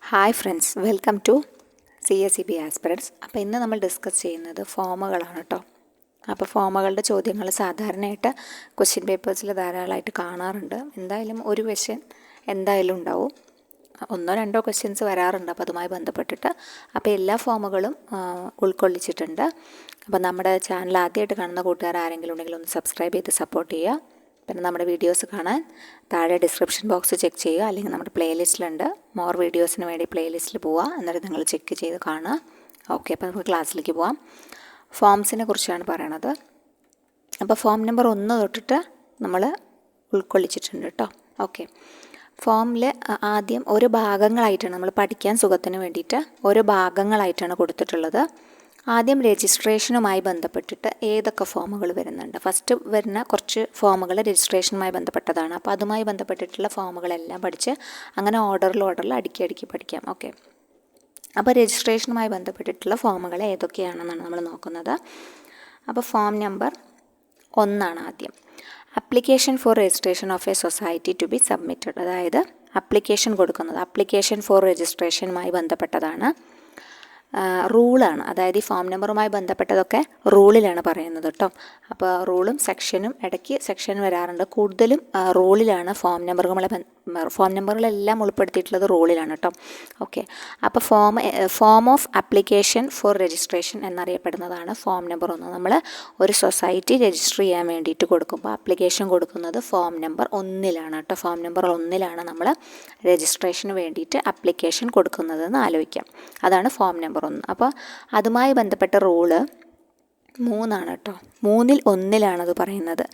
Hi friends, welcome to CSEB aspirants. അപ്പോൾ ഇന്ന് നമ്മൾ ഡിസ്കസ് ചെയ്യുന്നത് ഫോമുകളാണ് കേട്ടോ. അപ്പോൾ ഫോമുകളുടെ ചോദ്യങ്ങൾ സാധാരണയായിട്ട് ക്വസ്റ്റ്യൻ പേപ്പേഴ്സിൽ ധാരാളമായിട്ട് കാണാറുണ്ട്. എന്തായാലും ഒരു ക്വസ്റ്റ്യൻ എന്തായാലും ഉണ്ടാവും, ഒന്നോ രണ്ടോ ക്വസ്റ്റ്യൻസ് വരാറുണ്ട് അപ്പോൾ അതുമായി ബന്ധപ്പെട്ടിട്ട്. അപ്പോൾ എല്ലാ ഫോമുകളും ഉൾക്കൊള്ളിച്ചിട്ടുണ്ട്. അപ്പോൾ നമ്മുടെ ചാനൽ ആദ്യമായിട്ട് കാണുന്ന കൂട്ടുകാർ ആരെങ്കിലും ഉണ്ടെങ്കിൽ ഒന്ന് സബ്സ്ക്രൈബ് ചെയ്ത് സപ്പോർട്ട് ചെയ്യുക. പിന്നെ നമ്മുടെ വീഡിയോസ് കാണാൻ താഴെ ഡിസ്ക്രിപ്ഷൻ ബോക്സ് ചെക്ക് ചെയ്യുക, അല്ലെങ്കിൽ നമ്മുടെ പ്ലേലിസ്റ്റിലുണ്ട്. മോർ വീഡിയോസിന് വേണ്ടി പ്ലേലിസ്റ്റിൽ പോവുക, എന്നിട്ട് നിങ്ങൾ ചെക്ക് ചെയ്ത് കാണുക. ഓക്കെ, അപ്പോൾ നമുക്ക് ക്ലാസ്സിലേക്ക് പോവാം. ഫോംസിനെ കുറിച്ചാണ് പറയണത്. അപ്പോൾ ഫോം നമ്പർ 1 തൊട്ടിട്ട് നമ്മൾ ഉൾക്കൊള്ളിച്ചിട്ടുണ്ട് കേട്ടോ. ഓക്കെ, ഫോമിൽ ആദ്യം ഓരോ ഭാഗങ്ങളായിട്ടാണ് നമ്മൾ പഠിക്കാൻ സുഖത്തിന് വേണ്ടിയിട്ട് ഓരോ ഭാഗങ്ങളായിട്ടാണ് കൊടുത്തിട്ടുള്ളത്. ആദ്യം രജിസ്ട്രേഷനുമായി ബന്ധപ്പെട്ടിട്ട് ഏതൊക്കെ ഫോമുകൾ വരുന്നുണ്ട്. ഫസ്റ്റ് വരുന്ന കുറച്ച് ഫോമുകൾ രജിസ്ട്രേഷനുമായി ബന്ധപ്പെട്ടതാണ്. അപ്പോൾ അതുമായി ബന്ധപ്പെട്ടിട്ടുള്ള ഫോമുകളെല്ലാം പഠിച്ച് അങ്ങനെ ഓർഡറിൽ അടുക്കി പഠിക്കാം. ഓക്കെ, അപ്പോൾ രജിസ്ട്രേഷനുമായി ബന്ധപ്പെട്ടിട്ടുള്ള ഫോമുകൾ ഏതൊക്കെയാണെന്നാണ് നമ്മൾ നോക്കുന്നത്. അപ്പോൾ ഫോം നമ്പർ 1 ആദ്യം. Application for registration of a society to be submitted. അതായത് അപ്ലിക്കേഷൻ കൊടുക്കുന്നത് അപ്ലിക്കേഷൻ ഫോർ രജിസ്ട്രേഷനുമായി ബന്ധപ്പെട്ടതാണ്. റൂളാണ്, അതായത് ഈ ഫോം നമ്പറുമായി ബന്ധപ്പെട്ടതൊക്കെ റൂളിലാണ് പറയുന്നത് കേട്ടോ. അപ്പോൾ റൂളും സെക്ഷനും ഇടയ്ക്ക് സെക്ഷൻ വരാറുണ്ട്. കൂടുതലും റൂളിലാണ് ഫോം നമ്പറുകളെല്ലാം ഉൾപ്പെടുത്തിയിട്ടുള്ളത് റൂളിലാണ് കേട്ടോ. ഓക്കെ, അപ്പോൾ form of application for registration എന്നറിയപ്പെടുന്നതാണ് ഫോം നമ്പർ 1. നമ്മൾ ഒരു സൊസൈറ്റി രജിസ്റ്റർ ചെയ്യാൻ വേണ്ടിയിട്ട് കൊടുക്കുമ്പോൾ അപ്ലിക്കേഷൻ കൊടുക്കുന്നത് ഫോം നമ്പർ 1 കേട്ടോ. ഫോം നമ്പർ 1 നമ്മൾ രജിസ്ട്രേഷന് വേണ്ടിയിട്ട് അപ്ലിക്കേഷൻ കൊടുക്കുന്നതെന്ന് ആലോചിക്കാം. അതാണ് ഫോം നമ്പർ 1. അപ്പോൾ അതുമായി ബന്ധപ്പെട്ട റൂള് 3 കേട്ടോ. 3-ൽ 1 പറയുന്നത്.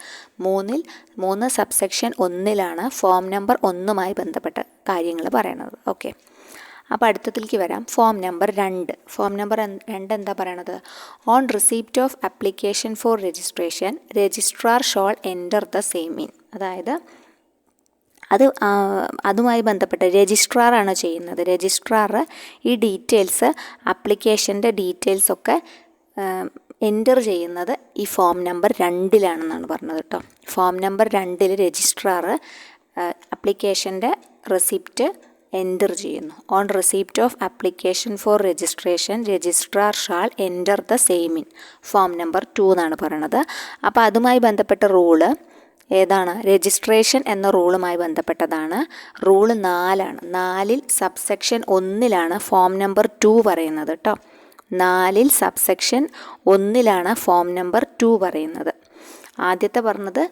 3 സബ്സെക്ഷൻ 1 ഫോം നമ്പർ 1 ബന്ധപ്പെട്ട കാര്യങ്ങൾ പറയണത്. ഓക്കെ, അപ്പോൾ അടുത്തതിലേക്ക് വരാം. Form number 2. ഫോം നമ്പർ 2 എന്താ പറയണത്? On receipt of application for registration registrar shawl enter the same in. അതായത് അതുമായി ബന്ധപ്പെട്ട് രജിസ്ട്രാറാണ് ചെയ്യുന്നത്. രജിസ്ട്രാർ ഈ ഡീറ്റെയിൽസ് അപ്ലിക്കേഷൻ്റെ ഡീറ്റെയിൽസൊക്കെ എൻ്റർ ചെയ്യുന്നത് ഈ ഫോം നമ്പർ 2 പറഞ്ഞത് കേട്ടോ. ഫോം നമ്പർ 2 രജിസ്ട്രാർ അപ്ലിക്കേഷൻ്റെ റെസിപ്റ്റ് എൻ്റർ ചെയ്യുന്നു. On receipt of application for registration registrar shall enter the same in form number 2 പറയണത്. അപ്പോൾ അതുമായി ബന്ധപ്പെട്ട റൂള് ഏതാണ്? രജിസ്ട്രേഷൻ എന്ന റൂളുമായി ബന്ധപ്പെട്ടതാണ്. റൂള് 4. 4-ൽ സബ്സെക്ഷൻ 1 ഫോം നമ്പർ 2 പറയുന്നത് കേട്ടോ. 4-ൽ സബ്സെക്ഷൻ 1 ഫോം നമ്പർ 2 പറയുന്നത്. ആദ്യത്തെ പറഞ്ഞത്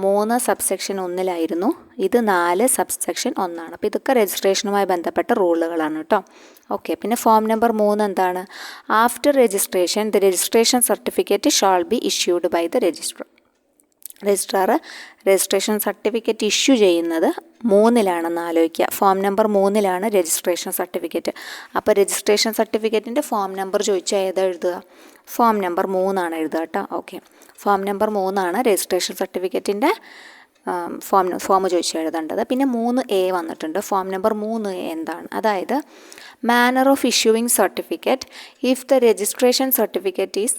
3 സബ്സെക്ഷൻ 1 ഇത് 4 സബ്സെക്ഷൻ 1. അപ്പോൾ ഇതൊക്കെ രജിസ്ട്രേഷനുമായി ബന്ധപ്പെട്ട റൂളുകളാണ് കേട്ടോ. ഓക്കെ, പിന്നെ ഫോം നമ്പർ 3 എന്താണ്? After registration the registration certificate shall be issued by the registrar. Registrar registration certificate issue ചെയ്യുന്നത് 3 ആലോചിക്കുക. Form number 3 registration certificate. അപ്പോൾ രജിസ്ട്രേഷൻ സർട്ടിഫിക്കറ്റിൻ്റെ ഫോം നമ്പർ ചോദിച്ചാൽ ഏതാ എഴുതുക? ഫോം നമ്പർ 3 എഴുതുക കേട്ടോ. ഓക്കെ, ഫോം നമ്പർ 3 രജിസ്ട്രേഷൻ സർട്ടിഫിക്കറ്റിൻ്റെ ഫോം ചോദിച്ചാൽ എഴുതേണ്ടത്. പിന്നെ 3A വന്നിട്ടുണ്ട്. ഫോം നമ്പർ 3A എന്താണ്? അതായത് manner of issuing certificate if the registration certificate is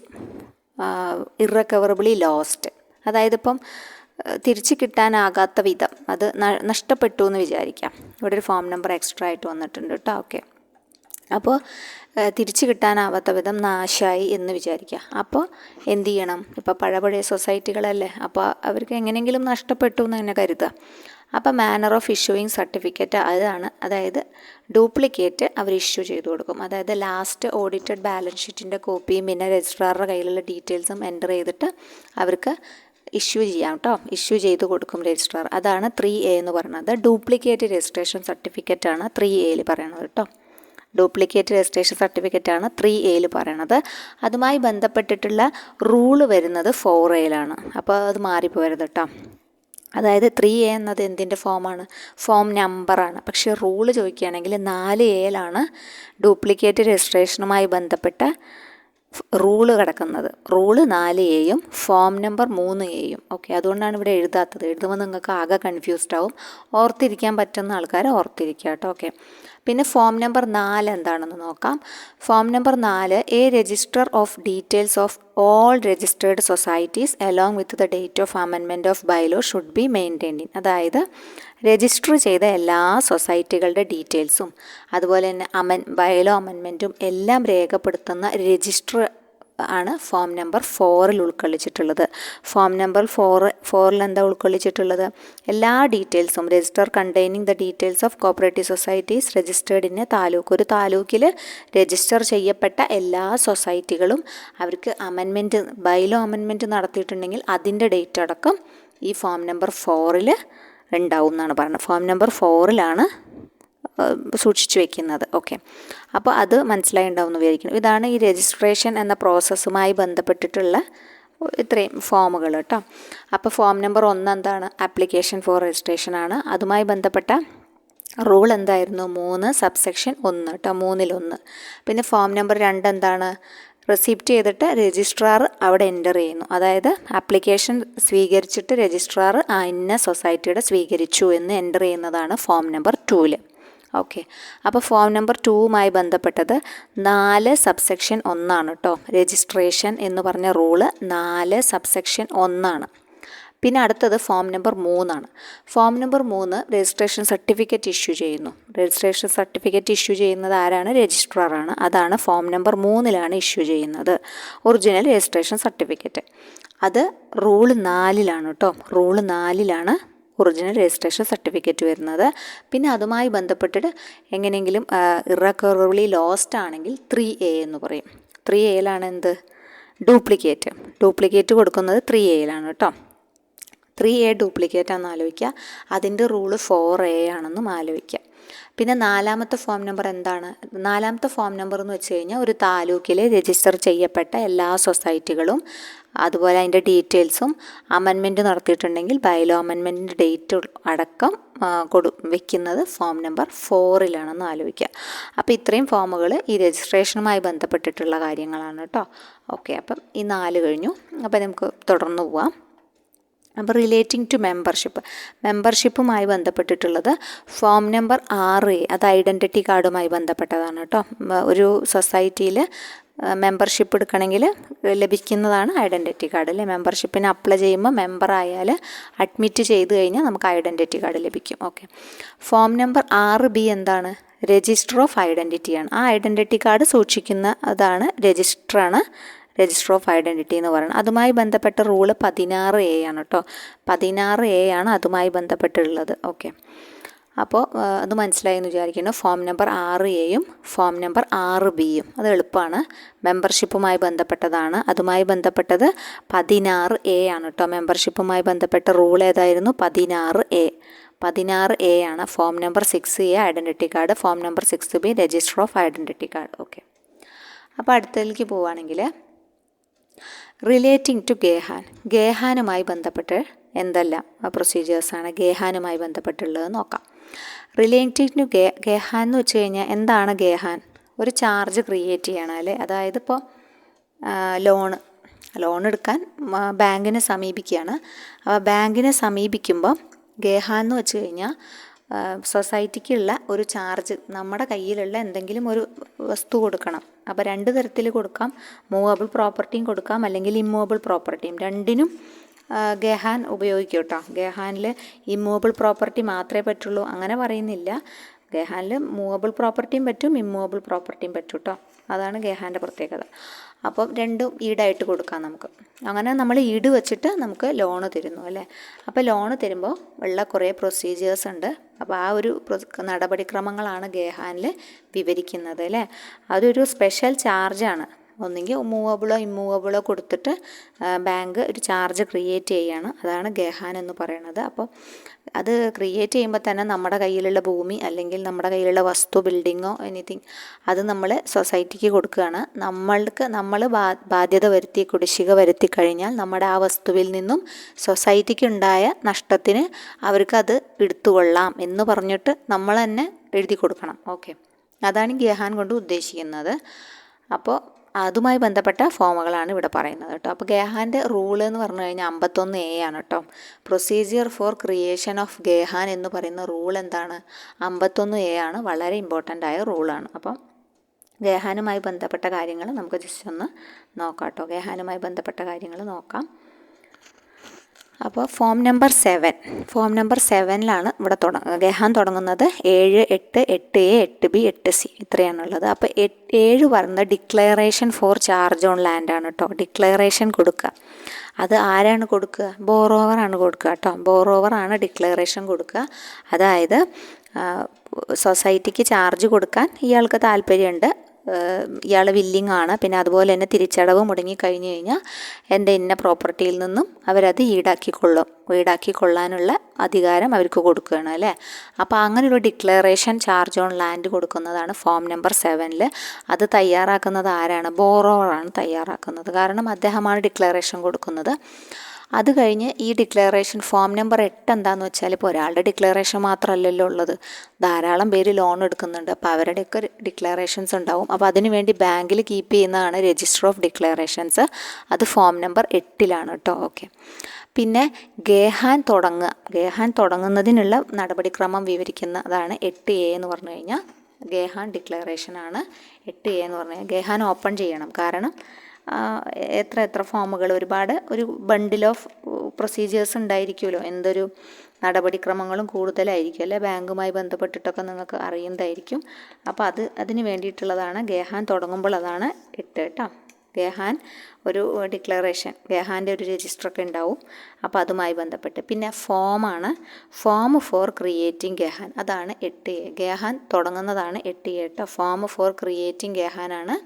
irrecoverably lost. അതായത് ഇപ്പം തിരിച്ച് കിട്ടാനാകാത്ത വിധം അത് നഷ്ടപ്പെട്ടു എന്ന് വിചാരിക്കാം. ഇവിടെ ഒരു ഫോം നമ്പർ എക്സ്ട്രാ ആയിട്ട് വന്നിട്ടുണ്ട് കേട്ടോ. ഓക്കെ, അപ്പോൾ തിരിച്ച് കിട്ടാനാവാത്ത വിധം നാശമായി എന്ന് വിചാരിക്കുക. അപ്പോൾ എന്ത് ചെയ്യണം? ഇപ്പോൾ പഴയ സൊസൈറ്റികളല്ലേ, അപ്പോൾ അവർക്ക് എങ്ങനെയെങ്കിലും നഷ്ടപ്പെട്ടു എന്ന് തന്നെ കരുതുക. അപ്പോൾ മാനർ ഓഫ് ഇഷ്യൂയിങ് സർട്ടിഫിക്കറ്റ് അതായത് ഡ്യൂപ്ലിക്കേറ്റ് അവർ ഇഷ്യൂ ചെയ്ത് കൊടുക്കും. അതായത് ലാസ്റ്റ് ഓഡിറ്റഡ് ബാലൻസ് ഷീറ്റിൻ്റെ കോപ്പിയും പിന്നെ രജിസ്ട്രാറുടെ കയ്യിലുള്ള ഡീറ്റെയിൽസും എൻ്റർ ചെയ്തിട്ട് അവർക്ക് ഇഷ്യൂ ചെയ്യാം കേട്ടോ. ഇഷ്യൂ ചെയ്ത് കൊടുക്കും രജിസ്ട്രാർ. അതാണ് 3A എന്ന് പറയുന്നത്. ഡ്യൂപ്ലിക്കേറ്റ് രജിസ്ട്രേഷൻ സർട്ടിഫിക്കറ്റാണ് 3Aയിൽ പറയണത് കേട്ടോ. ഡ്യൂപ്ലിക്കേറ്റ് രജിസ്ട്രേഷൻ സർട്ടിഫിക്കറ്റാണ് 3Aയിൽ പറയണത്. അതുമായി ബന്ധപ്പെട്ടിട്ടുള്ള റൂള് വരുന്നത് 4Aയിലാണ്. അപ്പോൾ അത് മാറിപ്പോരുത് കേട്ടോ. അതായത് 3A എന്നത് എന്തിൻ്റെ ഫോമാണ്? ഫോം നമ്പറാണ്. പക്ഷേ റൂള് ചോദിക്കുകയാണെങ്കിൽ 4Aയിലാണ് ഡ്യൂപ്ലിക്കേറ്റ് രജിസ്ട്രേഷനുമായി ബന്ധപ്പെട്ട റൂള് കിടക്കുന്നത്. റൂള് 4Aയും ഫോം നമ്പർ 3Aയും. ഓക്കെ, അതുകൊണ്ടാണ് ഇവിടെ എഴുതാത്തത്. എഴുതുമ്പോൾ നിങ്ങൾക്ക് ആകെ കൺഫ്യൂസ്ഡ് ആവും. ഓർത്തിരിക്കാൻ പറ്റുന്ന ആൾക്കാർ ഓർത്തിരിക്കുക കേട്ടോ. ഓക്കെ, പിന്നെ ഫോം നമ്പർ 4 എന്താണെന്ന് നോക്കാം. Form number 4 A register of details of all registered societies along with the date of amendment of bylaw should be maintained in. അതായത് രജിസ്റ്റർ ചെയ്ത എല്ലാ സൊസൈറ്റികളുടെ ഡീറ്റെയിൽസും അതുപോലെ തന്നെ ബയലോ അമെൻമെൻറ്റും എല്ലാം രേഖപ്പെടുത്തുന്ന രജിസ്റ്റർ ആണ് ഫോം നമ്പർ 4 ഉൾക്കൊള്ളിച്ചിട്ടുള്ളത്. ഫോം നമ്പർ 4 എന്താ ഉൾക്കൊള്ളിച്ചിട്ടുള്ളത്? എല്ലാ ഡീറ്റെയിൽസും register containing the details of cooperative societies registered in A taluk. ഒരു താലൂക്കിൽ രജിസ്റ്റർ ചെയ്യപ്പെട്ട എല്ലാ സൊസൈറ്റികളും അവർക്ക് ബൈലോ അമെൻമെൻറ്റ് നടത്തിയിട്ടുണ്ടെങ്കിൽ അതിൻ്റെ ഡേറ്റ് അടക്കം ഈ ഫോം നമ്പർ 4 ഉണ്ടാവും എന്നാണ് പറയുന്നത്. ഫോം നമ്പർ 4 സൂക്ഷിച്ചു വെക്കുന്നത്. ഓക്കെ, അപ്പോൾ അത് മനസ്സിലായി ഉണ്ടാവുമെന്ന് വിചാരിക്കുന്നു. ഇതാണ് ഈ രജിസ്ട്രേഷൻ എന്ന പ്രോസസ്സുമായി ബന്ധപ്പെട്ടിട്ടുള്ള ഇത്രയും ഫോമുകൾ കേട്ടോ. അപ്പോൾ ഫോം നമ്പർ 1 എന്താണ്? ആപ്ലിക്കേഷൻ ഫോർ രജിസ്ട്രേഷൻ ആണ്. അതുമായി ബന്ധപ്പെട്ട റൂൾ എന്തായിരുന്നു? 3 സബ്സെക്ഷൻ 1 കേട്ടോ, 3-1. പിന്നെ ഫോം നമ്പർ 2 എന്താണ്? റിസിപ്റ്റ് ചെയ്തിട്ട് രജിസ്ട്രാർ അവിടെ എൻ്റർ ചെയ്യുന്നു. അതായത് ആപ്ലിക്കേഷൻ സ്വീകരിച്ചിട്ട് രജിസ്ട്രാർ ഇന്ന സൊസൈറ്റിയുടെ സ്വീകരിച്ചു എന്ന് എൻ്റർ ചെയ്യുന്നതാണ് ഫോം നമ്പർ 2. ഓക്കെ, അപ്പോൾ ഫോം നമ്പർ 2മായി ബന്ധപ്പെട്ടത് 4 സബ്സെക്ഷൻ 1 കേട്ടോ. രജിസ്ട്രേഷൻ എന്ന് പറഞ്ഞ റൂള് 4 സബ്സെക്ഷൻ 1. പിന്നെ അടുത്തത് form number 3. Form number 3 registration certificate issue ചെയ്യുന്നു. രജിസ്ട്രേഷൻ സർട്ടിഫിക്കറ്റ് ഇഷ്യൂ ചെയ്യുന്നത് ആരാണ്? രജിസ്ട്രാറാണ്. അതാണ് ഫോം നമ്പർ 3 ഇഷ്യൂ ചെയ്യുന്നത്, ഒറിജിനൽ രജിസ്ട്രേഷൻ സർട്ടിഫിക്കറ്റ്. അത് റൂൾ 4 കേട്ടോ. റൂൾ 4 ഒറിജിനൽ രജിസ്ട്രേഷൻ സർട്ടിഫിക്കറ്റ് വരുന്നത്. പിന്നെ അതുമായി ബന്ധപ്പെട്ടിട്ട് എങ്ങനെയെങ്കിലും ഇറക്കറബിളി ലോസ്റ്റ് ആണെങ്കിൽ 3A എന്ന് പറയും. 3Aയിലാണ് എന്ത്? ഡ്യൂപ്ലിക്കേറ്റ് കൊടുക്കുന്നത് 3Aയിലാണ് കേട്ടോ. 3A ഡ്യൂപ്ലിക്കേറ്റാണെന്ന് ആലോചിക്കുക. അതിൻ്റെ റൂള് 4A ആണെന്നും ആലോചിക്കുക. പിന്നെ 4ാമത്തെ ഫോം നമ്പർ എന്താണ്? 4ാമത്തെ ഫോം നമ്പർ എന്ന് വെച്ച് കഴിഞ്ഞാൽ ഒരു താലൂക്കിൽ രജിസ്റ്റർ ചെയ്യപ്പെട്ട എല്ലാ സൊസൈറ്റികളും അതുപോലെ അതിൻ്റെ ഡീറ്റെയിൽസും അമെൻമെൻറ്റ് നടത്തിയിട്ടുണ്ടെങ്കിൽ ബൈലോ അമെൻമെൻറ്റിൻ്റെ ഡേറ്റ് അടക്കം വെക്കുന്നത് ഫോം നമ്പർ 4 ആലോചിക്കുക. അപ്പോൾ ഇത്രയും ഫോമുകൾ ഈ രജിസ്ട്രേഷനുമായി ബന്ധപ്പെട്ടിട്ടുള്ള കാര്യങ്ങളാണ് കേട്ടോ. ഓക്കെ, അപ്പം ഈ 4 കഴിഞ്ഞു. അപ്പോൾ നമുക്ക് തുടർന്ന് പോവാം. അപ്പോൾ റിലേറ്റിംഗ് ടു മെമ്പർഷിപ്പുമായി ബന്ധപ്പെട്ടിട്ടുള്ളത് ഫോം നമ്പർ 6A, അത് ഐഡൻറ്റിറ്റി കാർഡുമായി ബന്ധപ്പെട്ടതാണ് കേട്ടോ. ഒരു സൊസൈറ്റിയിൽ മെമ്പർഷിപ്പ് എടുക്കണമെങ്കിൽ ലഭിക്കുന്നതാണ് ഐഡൻറ്റിറ്റി കാർഡ് അല്ലേ. മെമ്പർഷിപ്പിന് അപ്ലൈ ചെയ്യുമ്പോൾ മെമ്പറായാൽ അഡ്മിറ്റ് ചെയ്ത് കഴിഞ്ഞാൽ നമുക്ക് ഐഡൻറ്റിറ്റി കാർഡ് ലഭിക്കും. ഓക്കെ, ഫോം നമ്പർ 6B എന്താണ്? രജിസ്റ്റർ ഓഫ് ഐഡൻറ്റിറ്റിയാണ്. ആ ഐഡൻറ്റിറ്റി കാർഡ് സൂക്ഷിക്കുന്ന അതാണ് രജിസ്റ്റർ ഓഫ് ഐഡൻറ്റിറ്റി എന്ന് പറയുന്നത്. അതുമായി ബന്ധപ്പെട്ട റൂള് 16A ആണ് കേട്ടോ. 16A ആണ് അതുമായി ബന്ധപ്പെട്ടുള്ളത്. ഓക്കെ, അപ്പോൾ അത് മനസ്സിലായി എന്ന് വിചാരിക്കുന്നു. ഫോം നമ്പർ 6Aയും ഫോം നമ്പർ 6Bയും അത് എളുപ്പമാണ്. മെമ്പർഷിപ്പുമായി ബന്ധപ്പെട്ടതാണ്. അതുമായി ബന്ധപ്പെട്ടത് 16A ആണ് കേട്ടോ. മെമ്പർഷിപ്പുമായി ബന്ധപ്പെട്ട റൂൾ ഏതായിരുന്നു? 16A ആണ്. Form number 6A identity card, form number 6B register of identity card. Okay, അപ്പോൾ അടുത്തതിലേക്ക് പോവുകയാണെങ്കിൽ റിലേറ്റിംഗ് ടു ഗേഹാനുമായി ബന്ധപ്പെട്ട് എന്തെല്ലാം പ്രൊസീജിയേഴ്സാണ് ഗേഹാനുമായി ബന്ധപ്പെട്ടുള്ളത് നോക്കാം. റിലേറ്റിംഗ് ടു ഗേഹാൻ എന്ന് വെച്ച് കഴിഞ്ഞാൽ എന്താണ് ഗേഹാൻ? ഒരു ചാർജ് ക്രിയേറ്റ് ചെയ്യണം അല്ലേ. അതായത് ഇപ്പോൾ ലോൺ എടുക്കാൻ ബാങ്കിനെ സമീപിക്കുകയാണ്. അപ്പോൾ ബാങ്കിനെ സമീപിക്കുമ്പോൾ ഗേഹാൻ എന്ന് വെച്ച് കഴിഞ്ഞാൽ സൊസൈറ്റിക്കുള്ള ഒരു ചാർജ്, നമ്മുടെ കയ്യിലുള്ള എന്തെങ്കിലും ഒരു വസ്തു കൊടുക്കണം. അപ്പോൾ 2 തരത്തിൽ കൊടുക്കാം. മൂവബിൾ പ്രോപ്പർട്ടിയും കൊടുക്കാം, അല്ലെങ്കിൽ ഇമ്മൂവബിൾ പ്രോപ്പർട്ടിയും. രണ്ടിനും ഗേഹാൻ ഉപയോഗിക്കും കേട്ടോ. ഗേഹാനിൽ ഇമ്മൂവബിൾ പ്രോപ്പർട്ടി മാത്രമേ പറ്റുള്ളൂ അങ്ങനെ പറയുന്നില്ല. ഗേഹാനിൽ മൂവബിൾ പ്രോപ്പർട്ടിയും പറ്റും, ഇമ്മൂവബിൾ പ്രോപ്പർട്ടിയും പറ്റും കേട്ടോ. അതാണ് ഗേഹാൻ്റെ പ്രത്യേകത. അപ്പം രണ്ടും ഈടായിട്ട് കൊടുക്കാം നമുക്ക്. അങ്ങനെ നമ്മൾ ഈട് വെച്ചിട്ട് നമുക്ക് ലോണ് തരുന്നു അല്ലേ. അപ്പോൾ ലോണ് തരുമ്പോൾ ഉള്ള കുറേ പ്രൊസീജിയേഴ്സ് ഉണ്ട്. അപ്പോൾ ആ ഒരു നടപടിക്രമങ്ങളാണ് ഗേഹാനിൽ വിവരിക്കുന്നത് അല്ലേ. അതൊരു സ്പെഷ്യൽ ചാർജാണ്. ഒന്നെങ്കിൽ മൂവബിളോ ഇമ്മൂവബിളോ കൊടുത്തിട്ട് ബാങ്ക് ഒരു ചാർജ് ക്രിയേറ്റ് ചെയ്യുകയാണ്. അതാണ് ഗേഹാൻ എന്ന് പറയുന്നത്. അപ്പോൾ അത് ക്രിയേറ്റ് ചെയ്യുമ്പോൾ തന്നെ നമ്മുടെ കയ്യിലുള്ള ഭൂമി അല്ലെങ്കിൽ നമ്മുടെ കയ്യിലുള്ള വസ്തു, ബിൽഡിങ്ങോ എനിത്തിങ്, അത് നമ്മൾ സൊസൈറ്റിക്ക് കൊടുക്കുകയാണ്. നമ്മൾ ബാധ്യത വരുത്തി, കുടിശ്ശിക വരുത്തി കഴിഞ്ഞാൽ നമ്മുടെ ആ വസ്തുവിൽ നിന്നും സൊസൈറ്റിക്ക് ഉണ്ടായ നഷ്ടത്തിന് അവർക്കത് എടുത്തുകൊള്ളാം എന്ന് പറഞ്ഞിട്ട് നമ്മൾ തന്നെ എഴുതി കൊടുക്കണം. ഓക്കെ, അതാണ് ഗേഹാൻ കൊണ്ട് ഉദ്ദേശിക്കുന്നത്. അപ്പോൾ അതുമായി ബന്ധപ്പെട്ട ഫോമുകളാണ് ഇവിടെ പറയുന്നത് കേട്ടോ. അപ്പോൾ ഗേഹാൻ്റെ റൂൾ എന്ന് പറഞ്ഞു കഴിഞ്ഞാൽ 51A ആണ് കേട്ടോ. പ്രൊസീജിയർ ഫോർ ക്രിയേഷൻ ഓഫ് ഗേഹാൻ എന്ന് പറയുന്ന റൂൾ എന്താണ്? 51A ആണ്. വളരെ ഇമ്പോർട്ടൻ്റ് ആയ റൂളാണ്. അപ്പം ഗേഹാനുമായി ബന്ധപ്പെട്ട കാര്യങ്ങൾ നമുക്ക് ജസ്റ്റ് ഒന്ന് നോക്കാം കേട്ടോ. ഗേഹാനുമായി ബന്ധപ്പെട്ട കാര്യങ്ങൾ നോക്കാം. അപ്പോൾ ഫോം നമ്പർ 7ലാണ് ഇവിടെ ഗെഹാൻ തുടങ്ങുന്നത് 7, 8, 8A, 8B, 8C ഇത്രയാണുള്ളത്. അപ്പോൾ 7 പറയുന്നത് declaration for charge on land ആണ് കേട്ടോ. ഡിക്ലറേഷൻ കൊടുക്കുക, അത് ആരാണ് കൊടുക്കുക? ബോറോവറാണ് കൊടുക്കുക കേട്ടോ. ബോറോവറാണ് ഡിക്ലറേഷൻ കൊടുക്കുക. അതായത് സൊസൈറ്റിക്ക് ചാർജ് കൊടുക്കാൻ ഇയാൾക്ക് താല്പര്യമുണ്ട്, ഇയാൾ വില്ലിങ് ആണ്. പിന്നെ അതുപോലെ തന്നെ തിരിച്ചടവ് മുടങ്ങിക്കഴിഞ്ഞ് കഴിഞ്ഞാൽ എൻ്റെ ഇന്ന പ്രോപ്പർട്ടിയിൽ നിന്നും അവരത് ഈടാക്കിക്കൊള്ളാനുള്ള അധികാരം അവർക്ക് കൊടുക്കുകയാണ് അല്ലേ. അപ്പോൾ അങ്ങനെയൊരു ഡിക്ലറേഷൻ ചാർജ് ഓൺ ലാൻഡ് കൊടുക്കുന്നതാണ് ഫോം നമ്പർ 7ൽ. അത് തയ്യാറാക്കുന്നത് ആരാണ്? ബോറോവറാണ് തയ്യാറാക്കുന്നത്. കാരണം അദ്ദേഹമാണ് ഡിക്ലറേഷൻ കൊടുക്കുന്നത്. അത് കഴിഞ്ഞ് ഈ ഡിക്ലറേഷൻ ഫോം നമ്പർ 8 എന്താണെന്ന് വെച്ചാൽ, ഇപ്പോൾ ഒരാളുടെ ഡിക്ലറേഷൻ മാത്രമല്ലല്ലോ ഉള്ളത്, ധാരാളം പേര് ലോൺ എടുക്കുന്നുണ്ട്. അപ്പോൾ അവരുടെയൊക്കെ ഡിക്ലറേഷൻസ് ഉണ്ടാവും. അപ്പോൾ അതിനു വേണ്ടി ബാങ്കിൽ കീപ്പ് ചെയ്യുന്നതാണ് രജിസ്റ്റർ ഓഫ് ഡിക്ലറേഷൻസ്. അത് ഫോം നമ്പർ 8ലാണ് കേട്ടോ. ഓക്കെ. പിന്നെ ഗേഹാൻ തുടങ്ങുന്നതിനുള്ള നടപടിക്രമം വിവരിക്കുന്നതാണ് 8A എന്ന് പറഞ്ഞു കഴിഞ്ഞാൽ. ഗേഹാൻ ഡിക്ലറേഷനാണ് 8A എന്ന് പറഞ്ഞു കഴിഞ്ഞാൽ. ഗേഹാൻ ഓപ്പൺ ചെയ്യണം. കാരണം എത്ര ഫോമുകൾ, ഒരു ബണ്ടിൽ ഓഫ് പ്രൊസീജിയേഴ്സ് ഉണ്ടായിരിക്കുമല്ലോ. എന്തൊരു നടപടിക്രമങ്ങളും കൂടുതലായിരിക്കും അല്ലേ, ബാങ്കുമായി ബന്ധപ്പെട്ടിട്ടൊക്കെ നിങ്ങൾക്ക് അറിയുന്നതായിരിക്കും. അപ്പോൾ അതിന് വേണ്ടിയിട്ടുള്ളതാണ് ഗേഹാൻ തുടങ്ങുമ്പോൾ, അതാണ് 8 കേട്ടോ. ഗേഹാൻ ഒരു ഡിക്ലറേഷൻ, ഗേഹാൻ്റെ ഒരു രജിസ്റ്ററൊക്കെ ഉണ്ടാവും. അപ്പോൾ അതുമായി ബന്ധപ്പെട്ട്. പിന്നെ ഫോം ഫോർ ക്രിയേറ്റിംഗ് ഗേഹാൻ, അതാണ് 8A. ഗേഹാൻ തുടങ്ങുന്നതാണ് 8A കേട്ടോ. ഫോം ഫോർ ക്രിയേറ്റിംഗ് ഗേഹാനാണ്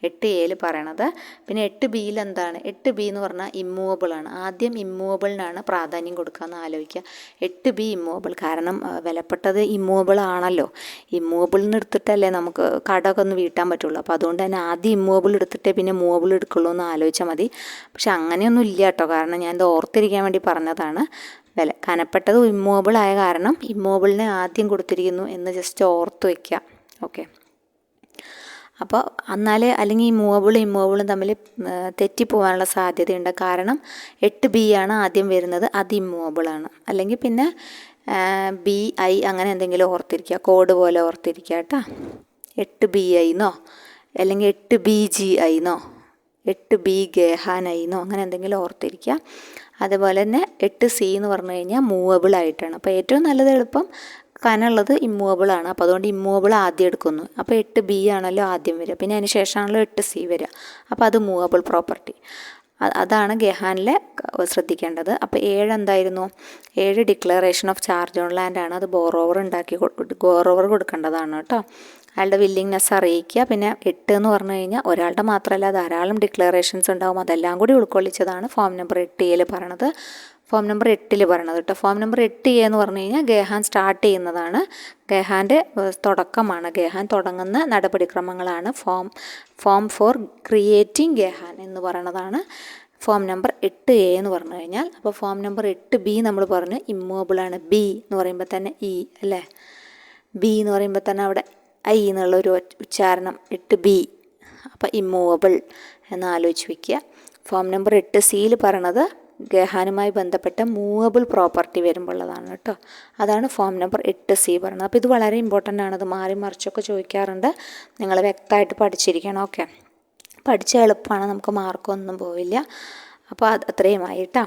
8A പറയണത്. പിന്നെ 8Bയിൽ എന്താണ്? 8B എന്ന് പറഞ്ഞാൽ ഇമ്മൂവബിളാണ്. ആദ്യം ഇമ്മൂവബിളിനാണ് പ്രാധാന്യം കൊടുക്കുകയെന്ന് ആലോചിക്കുക. 8B immovable. കാരണം വിലപ്പെട്ടത് ഇമ്മൂവബിൾ ആണല്ലോ. ഇമ്മൂവബിളിൽ നിന്ന് എടുത്തിട്ടല്ലേ നമുക്ക് കടമൊക്കെ ഒന്ന് വീട്ടാൻ പറ്റുള്ളൂ. അപ്പോൾ അതുകൊണ്ട് തന്നെ ആദ്യം ഇമ്മൂവബിൾ എടുത്തിട്ടേ പിന്നെ മൂവബിൾ എടുക്കുള്ളൂ എന്ന് ആലോചിച്ചാൽ മതി. പക്ഷെ അങ്ങനെയൊന്നും ഇല്ല കേട്ടോ. കാരണം ഞാൻ ഇത് ഓർത്തിരിക്കാൻ വേണ്ടി പറഞ്ഞതാണ്. കനപ്പെട്ടത് ഇമ്മൂവബിൾ ആയ കാരണം ഇമ്മൂവബിളിനെ ആദ്യം കൊടുത്തിരിക്കുന്നു എന്ന് ജസ്റ്റ് ഓർത്ത് വയ്ക്കുക. ഓക്കെ. അപ്പോൾ അല്ലെങ്കിൽ ഈ ഇമ്മൂവബിളും തമ്മിൽ തെറ്റിപ്പോകാനുള്ള സാധ്യതയുണ്ട്. കാരണം 8B ആണ് ആദ്യം വരുന്നത്, അത് ഇമ്മൂവബിളാണ്. അല്ലെങ്കിൽ പിന്നെ BI അങ്ങനെ എന്തെങ്കിലും ഓർത്തിരിക്കുക, കോഡ് പോലെ ഓർത്തിരിക്കുക കേട്ടോ. 8BI എന്നോ അല്ലെങ്കിൽ 8BGI എന്നോ 8B ഗേഹാൻ എന്നോ അങ്ങനെ എന്തെങ്കിലും ഓർത്തിരിക്കുക. അതുപോലെ തന്നെ 8C എന്ന് പറഞ്ഞു കഴിഞ്ഞാൽ മൂവബിളായിട്ടാണ്. അപ്പോൾ ഏറ്റവും നല്ലത് എളുപ്പം കനുള്ളത് ഇമ്മൂവബിളാണ്. അപ്പോൾ അതുകൊണ്ട് ഇമ്മൂവബിൾ ആദ്യം എടുക്കുന്നു. അപ്പോൾ 8B ആണല്ലോ ആദ്യം വരിക, പിന്നെ അതിന് ശേഷമാണല്ലോ 8C വരിക. അപ്പോൾ അത് മൂവബിൾ പ്രോപ്പർട്ടി. അതാണ് ഗെഹാനിൽ ശ്രദ്ധിക്കേണ്ടത്. അപ്പോൾ 7 എന്തായിരുന്നു? 7 declaration of charge on land ആണ്. അത് ബോറോവർ കൊടുക്കേണ്ടതാണ് കേട്ടോ. അയാളുടെ വില്ലിങ്നെസ് അറിയിക്കുക. പിന്നെ 8 എന്ന് പറഞ്ഞു കഴിഞ്ഞാൽ ഒരാളുടെ മാത്രമല്ല, ധാരാളം ഡിക്ലറേഷൻസ് ഉണ്ടാവും. അതെല്ലാം കൂടി ഉൾക്കൊള്ളിച്ചതാണ് ഫോം നമ്പർ 8A പറയണത്. ഫോം നമ്പർ 8 പറയണത് കേട്ടോ. ഫോം നമ്പർ 8A എന്ന് പറഞ്ഞു കഴിഞ്ഞാൽ ഗേഹാൻ സ്റ്റാർട്ട് ചെയ്യുന്നതാണ്, ഗേഹാൻ്റെ തുടക്കമാണ്. ഗേഹാൻ തുടങ്ങുന്ന നടപടിക്രമങ്ങളാണ് ഫോം ഫോർ ക്രിയേറ്റിംഗ് ഗേഹാൻ എന്ന് പറയുന്നതാണ് ഫോം നമ്പർ 8A എന്ന് പറഞ്ഞു കഴിഞ്ഞാൽ. അപ്പോൾ ഫോം നമ്പർ 8B നമ്മൾ പറഞ്ഞു ഇമ്മൂവബിളാണ്. B എന്ന് പറയുമ്പോൾ തന്നെ അല്ലേ, B എന്ന് പറയുമ്പോൾ തന്നെ അവിടെ I എന്നുള്ളൊരു ഉച്ചാരണം, 8B. അപ്പോൾ ഇമ്മൂവബിൾ എന്ന് ആലോചിച്ച് വയ്ക്കുക. ഫോം നമ്പർ 8Cയിൽ പറയണത് ഗേഹാനുമായി ബന്ധപ്പെട്ട മൂവബിൾ പ്രോപ്പർട്ടി വരുമ്പോഴുള്ളതാണ് കേട്ടോ. അതാണ് ഫോം നമ്പർ 8C പറയുന്നത്. അപ്പോൾ ഇത് വളരെ ഇമ്പോർട്ടൻ്റ് ആണ്. അത് മാറി മറിച്ചൊക്കെ ചോദിക്കാറുണ്ട്. നിങ്ങൾ വ്യക്തമായിട്ട് പഠിച്ചിരിക്കണം. ഓക്കെ, പഠിച്ച എളുപ്പമാണ്, നമുക്ക് മാർക്കൊന്നും പോവില്ല. അപ്പോൾ അത്രയുമായി കേട്ടോ.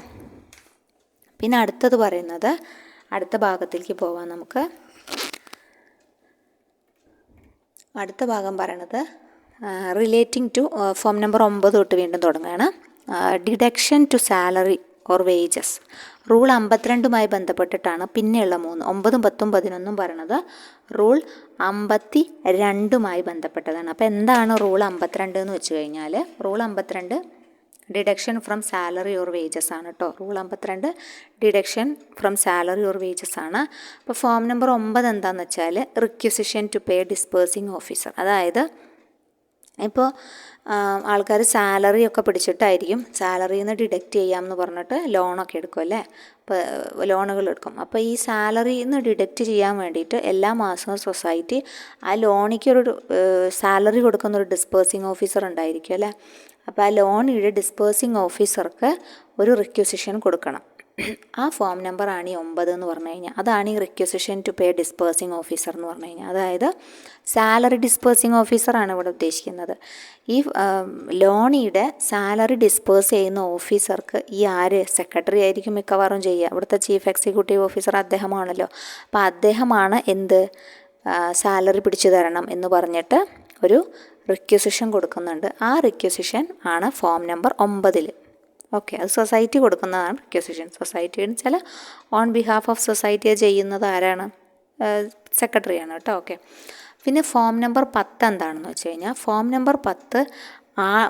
പിന്നെ അടുത്തത് പറയുന്നത്, അടുത്ത ഭാഗത്തേക്ക് പോവാം നമുക്ക്. അടുത്ത ഭാഗം പറയണത് റിലേറ്റിംഗ് ടു ഫോം നമ്പർ 9 തൊട്ട് വീണ്ടും തുടങ്ങുകയാണ്. Deduction to salary or wages. Rule 52മായി ബന്ധപ്പെട്ടിട്ടാണ് പിന്നെയുള്ള 3, 9, 10, 11 പറയണത് റൂൾ 52മായി ബന്ധപ്പെട്ടതാണ്. അപ്പോൾ എന്താണ് റൂൾ 52 എന്ന് വെച്ച് കഴിഞ്ഞാൽ, rule 52 deduction from salary or wages ആണ് കേട്ടോ. Rule 52 deduction from salary or wages ആണ്. അപ്പോൾ ഫോം നമ്പർ 9 എന്താണെന്ന് വെച്ചാൽ requisition to pay disbursing officer. അതായത് ഇപ്പോൾ ആൾക്കാർ സാലറി ഒക്കെ പിടിച്ചിട്ടായിരിക്കും, സാലറിയിൽ നിന്ന് ഡിഡക്റ്റ് ചെയ്യാമെന്ന് പറഞ്ഞിട്ട് ലോണൊക്കെ എടുക്കും അല്ലേ, ഇപ്പോൾ ലോണുകൾ എടുക്കും. അപ്പോൾ ഈ സാലറിയിൽ നിന്ന് ഡിഡക്റ്റ് ചെയ്യാൻ വേണ്ടിയിട്ട് എല്ലാ മാസവും സൊസൈറ്റി ആ ലോണിക്കൊരു സാലറി കൊടുക്കുന്ന ഒരു ഡിസ്പേഴ്സിങ് ഓഫീസർ ഉണ്ടായിരിക്കും അല്ലേ. അപ്പോൾ ആ ലോണിയുടെ ഡിസ്പേഴ്സിങ് ഓഫീസർക്ക് ഒരു റിക്വസിഷൻ കൊടുക്കണം. ആ ഫോം നമ്പറാണ് ഈ 9 എന്ന് പറഞ്ഞു കഴിഞ്ഞാൽ. അതാണ് ഈ requisition to pay disbursing officer എന്ന് പറഞ്ഞു കഴിഞ്ഞാൽ. അതായത് സാലറി ഡിസ്പേഴ്സിങ് ഓഫീസറാണ് ഇവിടെ ഉദ്ദേശിക്കുന്നത്. ഈ ലോണിയുടെ സാലറി ഡിസ്പേഴ്സ് ചെയ്യുന്ന ഓഫീസർക്ക് ഈ സെക്രട്ടറി ആയിരിക്കും മിക്കവാറും ചെയ്യുക. ഇവിടുത്തെ ചീഫ് എക്സിക്യൂട്ടീവ് ഓഫീസർ അദ്ദേഹമാണല്ലോ. അപ്പോൾ അദ്ദേഹമാണ് സാലറി പിടിച്ചു തരണം എന്ന് പറഞ്ഞിട്ട് ഒരു റിക്വസിഷൻ കൊടുക്കുന്നുണ്ട്. ആ റിക്വസിഷൻ ആണ് ഫോം നമ്പർ 9. ഓക്കെ, അത് സൊസൈറ്റി കൊടുക്കുന്നതാണ് റിക്വസിഷൻ. സൊസൈറ്റി എന്ന് വെച്ചാൽ ഓൺ ബിഹാഫ് ഓഫ് സൊസൈറ്റിയെ ചെയ്യുന്നത് ആരാണ്? സെക്രട്ടറിയാണ് കേട്ടോ. ഓക്കെ, പിന്നെ ഫോം നമ്പർ 10 എന്താണെന്ന് വെച്ച് കഴിഞ്ഞാൽ, ഫോം നമ്പർ 10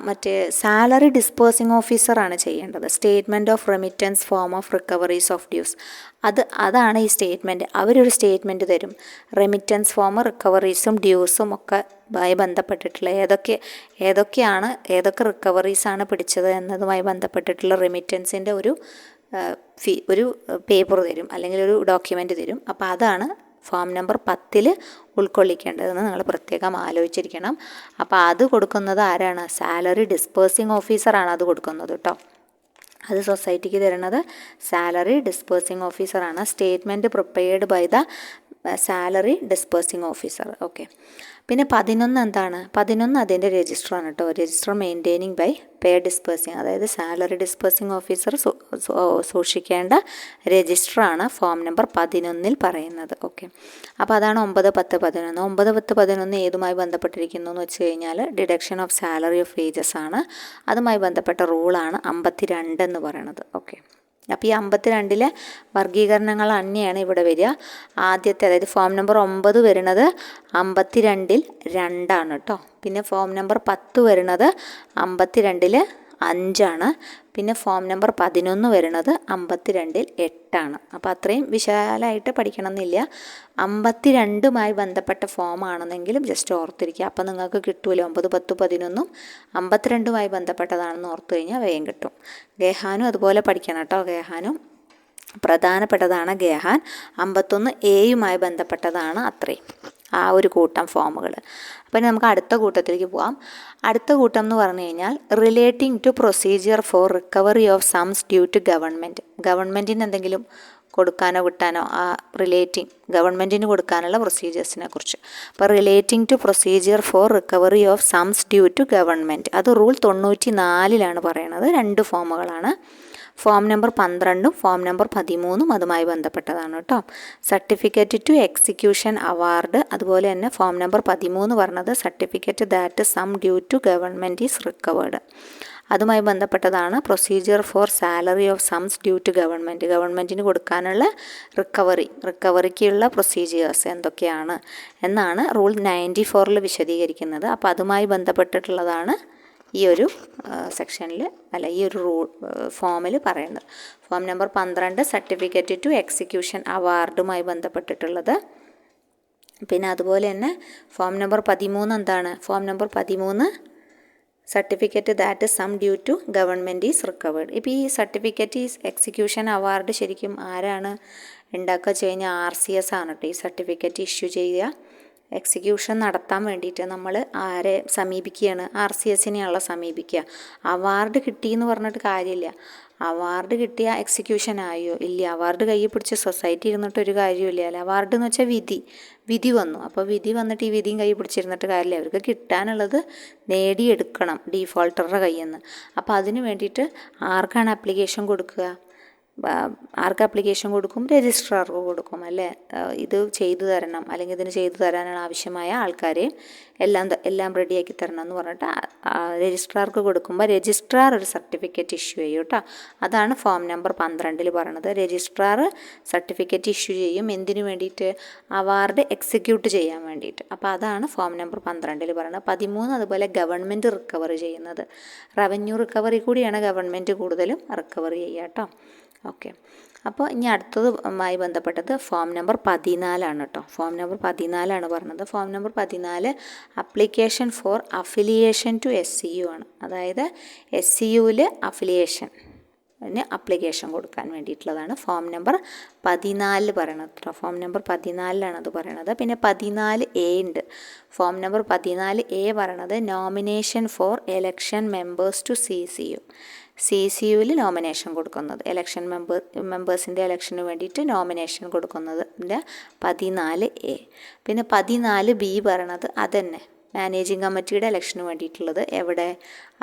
മറ്റേ സാലറി ഡിസ്പേഴ്സിങ് ഓഫീസറാണ് ചെയ്യേണ്ടത്. Statement of remittance form of recoveries of dues. അതാണ് ഈ സ്റ്റേറ്റ്മെൻറ്റ്. അവരൊരു സ്റ്റേറ്റ്മെൻറ്റ് തരും. റെമിറ്റൻസ് ഫോം, റിക്കവറീസും ഡ്യൂസും ഒക്കെ ആയി ബന്ധപ്പെട്ടിട്ടുള്ള ഏതൊക്കെ റിക്കവറീസാണ് പിടിച്ചത് എന്നതുമായി ബന്ധപ്പെട്ടിട്ടുള്ള റെമിറ്റൻസിൻ്റെ ഒരു പേപ്പർ തരും, അല്ലെങ്കിൽ ഒരു ഡോക്യുമെൻ്റ് തരും. അപ്പോൾ അതാണ് ഫോം നമ്പർ 10 ഉൾക്കൊള്ളിക്കേണ്ടതെന്ന് നിങ്ങൾ പ്രത്യേകം ആലോചിച്ചിരിക്കണം. അപ്പോൾ അത് കൊടുക്കുന്നത് ആരാണ്? സാലറി ഡിസ്പേഴ്സിങ് ഓഫീസറാണ് അത് കൊടുക്കുന്നത് കേട്ടോ. അത് സൊസൈറ്റിക്ക് തരുന്നത് സാലറി ഡിസ്പേഴ്സിങ് ഓഫീസറാണ്. Statement prepared by the salary disbursing officer. Okay, പിന്നെ 11 എന്താണ്? 11 അതിൻ്റെ രജിസ്റ്ററാണ് കേട്ടോ. Register maintaining by pay disbursing, അതായത് സാലറി ഡിസ്പേഴ്സിങ് ഓഫീസർ സൂക്ഷിക്കേണ്ട രജിസ്റ്ററാണ് ഫോം നമ്പർ 11 പറയുന്നത്. ഓക്കെ, അപ്പോൾ അതാണ് 9, 10, 11. 9, 10, 11 ഏതുമായി ബന്ധപ്പെട്ടിരിക്കുന്നു എന്ന് വെച്ച് കഴിഞ്ഞാൽ deduction of salary of wages ആണ്. അതുമായി ബന്ധപ്പെട്ട റൂളാണ് 52 എന്ന് പറയുന്നത്. ഓക്കെ, അപ്പോൾ ഈ 52 വർഗീകരണങ്ങൾ തന്നെയാണ് ഇവിടെ വരിക. ആദ്യത്തെ, അതായത് ഫോം നമ്പർ 9 വരുന്നത് 52 2 കേട്ടോ. പിന്നെ ഫോം നമ്പർ 10 വരുന്നത് 52 5. പിന്നെ ഫോം നമ്പർ 11 വരുന്നത് 52 8. അപ്പോൾ അത്രയും വിശാലമായിട്ട് പഠിക്കണം എന്നില്ല. 52മായി ബന്ധപ്പെട്ട ഫോം ആണെന്നെങ്കിലും ജസ്റ്റ് ഓർത്തിരിക്കുക. അപ്പോൾ നിങ്ങൾക്ക് കിട്ടുമല്ലോ. 9, 10, 11 52മായി ബന്ധപ്പെട്ടതാണെന്ന് ഓർത്തു കഴിഞ്ഞാൽ വേഗം കിട്ടും. ഗേഹാനും അതുപോലെ പഠിക്കണം കേട്ടോ. ഗേഹാനും പ്രധാനപ്പെട്ടതാണ്. ഗേഹാൻ 51 എയുമായി ബന്ധപ്പെട്ടതാണ്. അത്രയും ആ ഒരു കൂട്ടം ഫോമുകൾ. അപ്പം നമുക്ക് അടുത്ത കൂട്ടത്തിലേക്ക് പോകാം. അടുത്ത കൂട്ടം എന്ന് പറഞ്ഞു കഴിഞ്ഞാൽ relating to procedure for recovery of sums due to government. ഗവൺമെൻറ്റിന് എന്തെങ്കിലും കൊടുക്കാനോ കിട്ടാനോ ഗവൺമെൻറ്റിന് കൊടുക്കാനുള്ള പ്രൊസീജിയേഴ്സിനെ കുറിച്ച്. അപ്പോൾ relating to procedure for recovery of sums due to government, അത് റൂൾ 94 പറയുന്നത്. 2 ഫോമുകളാണ്. ഫോം നമ്പർ 12 ഫോം നമ്പർ 13 അതുമായി ബന്ധപ്പെട്ടതാണ് കേട്ടോ. സർട്ടിഫിക്കറ്റ് ടു എക്സിക്യൂഷൻ അവാർഡ്, അതുപോലെ തന്നെ ഫോം നമ്പർ 13 പറഞ്ഞത് certificate that sum due to government is recovered. അതുമായി ബന്ധപ്പെട്ടതാണ് procedure for salary of sums due to government. ഗവൺമെൻറ്റിന് കൊടുക്കാനുള്ള റിക്കവറിക്കുള്ള പ്രൊസീജിയേഴ്സ് എന്തൊക്കെയാണ് എന്നാണ് റൂൾ 94 വിശദീകരിക്കുന്നത്. അപ്പോൾ അതുമായി ബന്ധപ്പെട്ടിട്ടുള്ളതാണ് ഈ ഒരു സെക്ഷനിൽ, ഈ ഒരു ഫോമിൽ പറയുന്നത്. Form number 12 certificate to execution അവാർഡുമായി ബന്ധപ്പെട്ടിട്ടുള്ളത്. പിന്നെ അതുപോലെ തന്നെ ഫോം നമ്പർ 13 എന്താണ്? Form number 13 certificate that sum due to government is recovered. ഇപ്പോൾ ഈ സർട്ടിഫിക്കറ്റ് ഈസ് എക്സിക്യൂഷൻ അവാർഡ് ശരിക്കും ആരാണ് ഉണ്ടാക്കുക വെച്ച് കഴിഞ്ഞാൽ RCS ആണ് കേട്ടോ. ഈ സർട്ടിഫിക്കറ്റ് ഇഷ്യൂ ചെയ്യുക, എക്സിക്യൂഷൻ നടത്താൻ വേണ്ടിയിട്ട് നമ്മൾ ആരെ സമീപിക്കുകയാണ്? RCSനെയാണല്ലോ സമീപിക്കുക. അവാർഡ് കിട്ടിയെന്ന് പറഞ്ഞിട്ട് കാര്യമില്ല. അവാർഡ് കിട്ടിയ എക്സിക്യൂഷൻ ആയോ? ഇല്ല. അവാർഡ് കയ്യിൽ പിടിച്ച് സൊസൈറ്റി ഇരുന്നിട്ടൊരു കാര്യമില്ല. അല്ല, അവാർഡ് എന്ന് വെച്ചാൽ വിധി വന്നു. അപ്പോൾ വിധി വന്നിട്ട് ഈ വിധിയും കയ്യിൽ പിടിച്ചിരുന്നിട്ട് കാര്യമില്ല. അവർക്ക് കിട്ടാനുള്ളത് നേടിയെടുക്കണം ഡീഫോൾട്ടറുടെ കയ്യിൽ നിന്ന്. അപ്പോൾ അതിന് വേണ്ടിയിട്ട് ആർക്കാണ് ആപ്ലിക്കേഷൻ കൊടുക്കുക? ആർക്ക് ആപ്ലിക്കേഷൻ കൊടുക്കും? രജിസ്ട്രാർക്ക് കൊടുക്കും അല്ലേ. ഇത് ചെയ്തു തരണം, അല്ലെങ്കിൽ ഇതിന് ചെയ്തു തരാനാണ് ആവശ്യമായ ആൾക്കാരെയും എല്ലാം റെഡിയാക്കി തരണം എന്ന് പറഞ്ഞിട്ട് രജിസ്ട്രാർക്ക് കൊടുക്കുമ്പോൾ രജിസ്ട്രാർ ഒരു സർട്ടിഫിക്കറ്റ് ഇഷ്യൂ ചെയ്യും കേട്ടോ. അതാണ് ഫോം നമ്പർ 12 പറയണത്. രജിസ്ട്രാർ സർട്ടിഫിക്കറ്റ് ഇഷ്യൂ ചെയ്യും. എന്തിനു വേണ്ടിയിട്ട്? അവാർഡ് എക്സിക്യൂട്ട് ചെയ്യാൻ വേണ്ടിയിട്ട്. അപ്പോൾ അതാണ് ഫോം നമ്പർ 12 പറയുന്നത്. 13 അതുപോലെ ഗവൺമെൻറ് റിക്കവറി ചെയ്യുന്നത്. റവന്യൂ റിക്കവറി കൂടിയാണ് ഗവൺമെൻറ് കൂടുതലും റിക്കവറി ചെയ്യുക കേട്ടോ. ഓക്കെ, അപ്പോൾ ഇനി അടുത്തതുമായി ബന്ധപ്പെട്ടത് ഫോം നമ്പർ 14 കേട്ടോ. ഫോം നമ്പർ 14 പറഞ്ഞത്. Form number 14 application for affiliation to SCU ആണ്. അതായത് SCUവിൽ അഫിലിയേഷന് അപ്ലിക്കേഷൻ കൊടുക്കാൻ വേണ്ടിയിട്ടുള്ളതാണ് ഫോം നമ്പർ 14 പറയണത് കേട്ടോ. ഫോം നമ്പർ 14 അത് പറയണത്. പിന്നെ 14A ഉണ്ട്. ഫോം നമ്പർ 14A പറയണത് nomination for election members to CCU. CCUവിൽ നോമിനേഷൻ കൊടുക്കുന്നത്, മെമ്പേഴ്സിൻ്റെ ഇലക്ഷന് വേണ്ടിയിട്ട് നോമിനേഷൻ കൊടുക്കുന്നതിൻ്റെ 14A. പിന്നെ 14B പറയണത് അതന്നെ മാനേജിങ് കമ്മിറ്റിയുടെ ഇലക്ഷന് വേണ്ടിയിട്ടുള്ളത്. എവിടെ?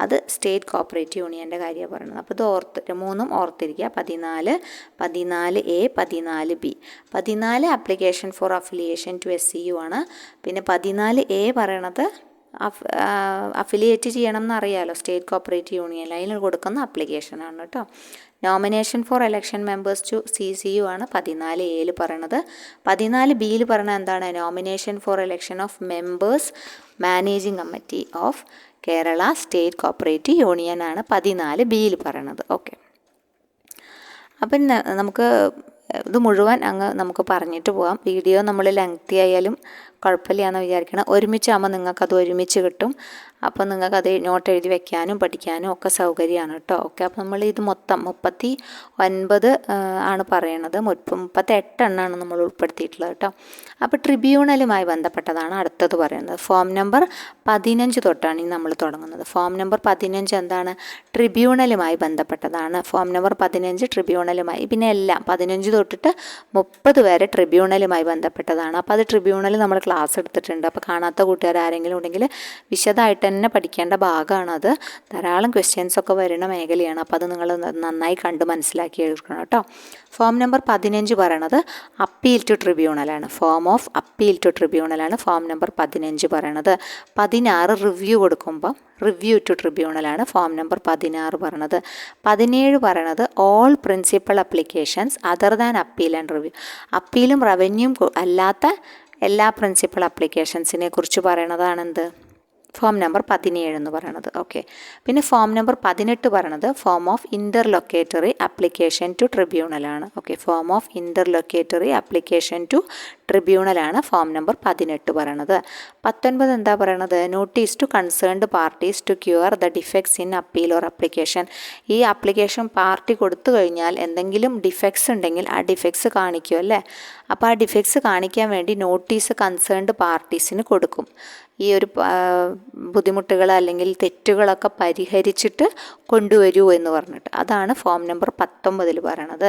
അത് സ്റ്റേറ്റ് കോപ്പറേറ്റീവ് യൂണിയൻ്റെ കാര്യമാണ് പറയുന്നത്. അപ്പോൾ ഇത് മൂന്നും ഓർത്തിരിക്കുക. 14A, 14B. 14 application for affiliation to SCU ആണ്. പിന്നെ 14A പറയണത് അഫിലിയേറ്റ് ചെയ്യണം എന്നറിയാലോ സ്റ്റേറ്റ് കോപ്പറേറ്റീവ് യൂണിയനിൽ, അതിന് കൊടുക്കുന്ന ആപ്ലിക്കേഷനാണ് കേട്ടോ. Nomination for election members to CCU ആണ് 14A പറയണത്. 14B പറയണത് എന്താണ്? Nomination for election of members managing committee of Kerala state cooperative union ആണ് 14B പറയണത്. ഓക്കെ, അപ്പം നമുക്ക് ഇത് മുഴുവൻ നമുക്ക് പറഞ്ഞിട്ട് പോകാം. വീഡിയോ നമ്മൾ ലെങ്തി ആയാലും കുഴപ്പമില്ല എന്ന് വിചാരിക്കണം. ഒരുമിച്ചാകുമ്പോൾ നിങ്ങൾക്കത് ഒരുമിച്ച് കിട്ടും. അപ്പോൾ നിങ്ങൾക്കത് നോട്ട് എഴുതി വെക്കാനും പഠിക്കാനും ഒക്കെ സൗകര്യമാണ് കേട്ടോ. ഓക്കെ, അപ്പോൾ നമ്മൾ ഇത് മൊത്തം 39 ആണ് പറയണത്. 38 എണ്ണമാണ് നമ്മൾ ഉൾപ്പെടുത്തിയിട്ടുള്ളത് കേട്ടോ. അപ്പോൾ ട്രിബ്യൂണലുമായി ബന്ധപ്പെട്ടതാണ് അടുത്തത് പറയുന്നത്. ഫോം നമ്പർ 15 തൊട്ടാണ് ഇനി നമ്മൾ തുടങ്ങുന്നത്. ഫോം നമ്പർ 15 എന്താണ്? ട്രിബ്യൂണലുമായി ബന്ധപ്പെട്ടതാണ്. ഫോം നമ്പർ 15 ട്രിബ്യൂണലുമായി, പിന്നെ എല്ലാം 15 തൊട്ടിട്ട് 30 വരെ ട്രിബ്യൂണലുമായി ബന്ധപ്പെട്ടതാണ്. അപ്പോൾ അത് ട്രിബ്യൂണൽ നമ്മൾ ക്ലാസ് എടുത്തിട്ടുണ്ട്. അപ്പോൾ കാണാത്ത കൂട്ടുകാർ ആരെങ്കിലും ഉണ്ടെങ്കിൽ വിശദമായിട്ട് തന്നെ പഠിക്കേണ്ട ഭാഗമാണത്. ധാരാളം ക്വസ്റ്റ്യൻസ് ഒക്കെ വരുന്ന മേഖലയാണ്. അപ്പോൾ അത് നിങ്ങൾ നന്നായി കണ്ട് മനസ്സിലാക്കി എടുക്കണം കേട്ടോ. ഫോം നമ്പർ 15 പറയണത് അപ്പീൽ ടു ട്രിബ്യൂണലാണ്. ഫോം ഓഫ് അപ്പീൽ ടു ട്രിബ്യൂണലാണ് ഫോം നമ്പർ 15 പറയണത്. 16 റിവ്യൂ കൊടുക്കുമ്പോൾ റിവ്യൂ ടു ട്രിബ്യൂണലാണ് ഫോം നമ്പർ 16 പറയണത്. 17 പറയണത് all principal applications other than appeal and review. അപ്പീലും റവന്യൂവും അല്ലാത്ത എല്ലാ പ്രിൻസിപ്പൽ അപ്ലിക്കേഷൻസിനെ കുറിച്ച് പറയണതാണെന്ത്? ഫോം നമ്പർ 17 എന്ന് പറയണത്. ഓക്കെ, പിന്നെ ഫോം നമ്പർ 18 പറയണത് form of interlocutory application to ട്രിബ്യൂണലാണ്. Okay, form of interlocutory application to ട്രിബ്യൂണലാണ് ഫോം നമ്പർ 18 പറയണത്. 19 എന്താ പറയണത്? Notice to concerned parties to cure the defects in appeal or application. ഈ ആപ്ലിക്കേഷൻ പാർട്ടി കൊടുത്തു കഴിഞ്ഞാൽ എന്തെങ്കിലും ഡിഫെക്ട്സ് ഉണ്ടെങ്കിൽ ആ ഡിഫെക്ട്സ് കാണിക്കും അല്ലേ. അപ്പോൾ ആ ഡിഫെക്ട്സ് കാണിക്കാൻ വേണ്ടി നോട്ടീസ് കൺസേൺഡ് പാർട്ടീസിന് കൊടുക്കും. ഈ ഒരു ബുദ്ധിമുട്ടുകൾ അല്ലെങ്കിൽ തെറ്റുകളൊക്കെ പരിഹരിച്ചിട്ട് കൊണ്ടുവരൂ എന്ന് പറഞ്ഞിട്ട്. അതാണ് ഫോം നമ്പർ 19 പറയണത്.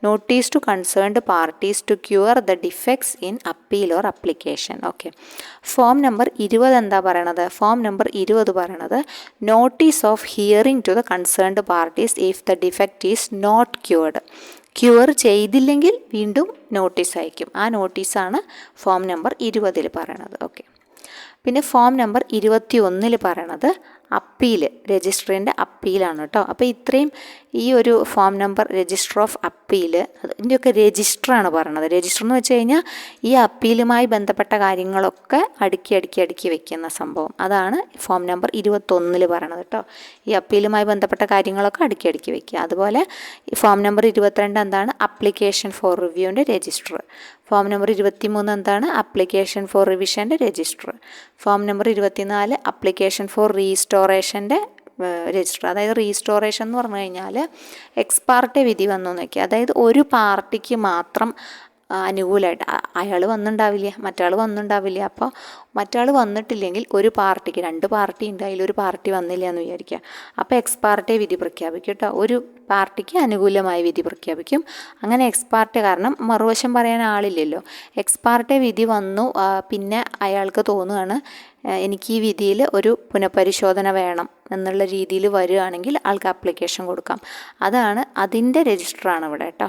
Notice to concerned parties to cure the defects in appeal or application. Okay, form number 20 എന്താ പറയണത്? ഫോം നമ്പർ 20 പറയണത് notice of hearing to the concerned parties if the defect is not cured. Cure ചെയ്തില്ലെങ്കിൽ വീണ്ടും notice അയക്കും. ആ നോട്ടീസാണ് form number 20 പറയണത്. Okay, പിന്നെ form number 21 പറയണത് അപ്പീൽ, രജിസ്ട്രീൻ്റെ അപ്പീലാണ് കേട്ടോ. അപ്പോൾ ഇത്രയും ഈ ഒരു form number register of appeal ഇതിൻ്റെയൊക്കെ രജിസ്റ്ററാണ് പറയണത്. രജിസ്റ്റർ എന്ന് വെച്ച് കഴിഞ്ഞാൽ ഈ അപ്പീലുമായി ബന്ധപ്പെട്ട കാര്യങ്ങളൊക്കെ അടുക്കി വെക്കുന്ന സംഭവം. അതാണ് ഫോം നമ്പർ 21 പറയണത് കേട്ടോ. ഈ അപ്പീലുമായി ബന്ധപ്പെട്ട കാര്യങ്ങളൊക്കെ അടുക്കി വെക്കുക. അതുപോലെ ഫോം നമ്പർ 22 എന്താണ്? അപ്ലിക്കേഷൻ ഫോർ റിവ്യൂവിൻ്റെ രജിസ്റ്റർ. ഫോം നമ്പർ 23 എന്താണ്? അപ്ലിക്കേഷൻ ഫോർ റിവിഷൻ്റെ register. Form number 24 application for റീസ്റ്റോറേഷൻ്റെ രജിസ്റ്റർ. അതായത് റീസ്റ്റോറേഷൻ എന്ന് പറഞ്ഞു കഴിഞ്ഞാൽ എക്സ്പാർട്ടെ വിധി വന്നു നോക്കി. അതായത് ഒരു പാർട്ടിക്ക് മാത്രം അനുകൂലമായിട്ട് അയാൾ വന്നിട്ടുണ്ടാവില്ല, മറ്റാൾ വന്നിട്ടുണ്ടാവില്ല. അപ്പോൾ മറ്റാൾ വന്നിട്ടില്ലെങ്കിൽ ഒരു പാർട്ടിക്ക്, 2 പാർട്ടി ഉണ്ട്, അതിലൊരു പാർട്ടി വന്നില്ല എന്ന് വിചാരിക്കുക. അപ്പോൾ എക്സ്പാർട്ടെ വിധി പ്രഖ്യാപിക്കും കേട്ടോ. ഒരു പാർട്ടിക്ക് അനുകൂലമായ വിധി പ്രഖ്യാപിക്കും. അങ്ങനെ എക്സ്പാർട്ടെ, കാരണം മറുവശം പറയാൻ ആളില്ലല്ലോ. എക്സ്പാർട്ടെ വിധി വന്നു, പിന്നെ അയാൾക്ക് തോന്നുകയാണ് എനിക്ക് ഈ വിധിയിൽ ഒരു പുനഃപരിശോധന വേണം എന്നുള്ള രീതിയിൽ വരികയാണെങ്കിൽ ആൾക്ക് ആപ്ലിക്കേഷൻ കൊടുക്കാം. അതിൻ്റെ രജിസ്റ്ററാണ് ഇവിടെ കേട്ടോ.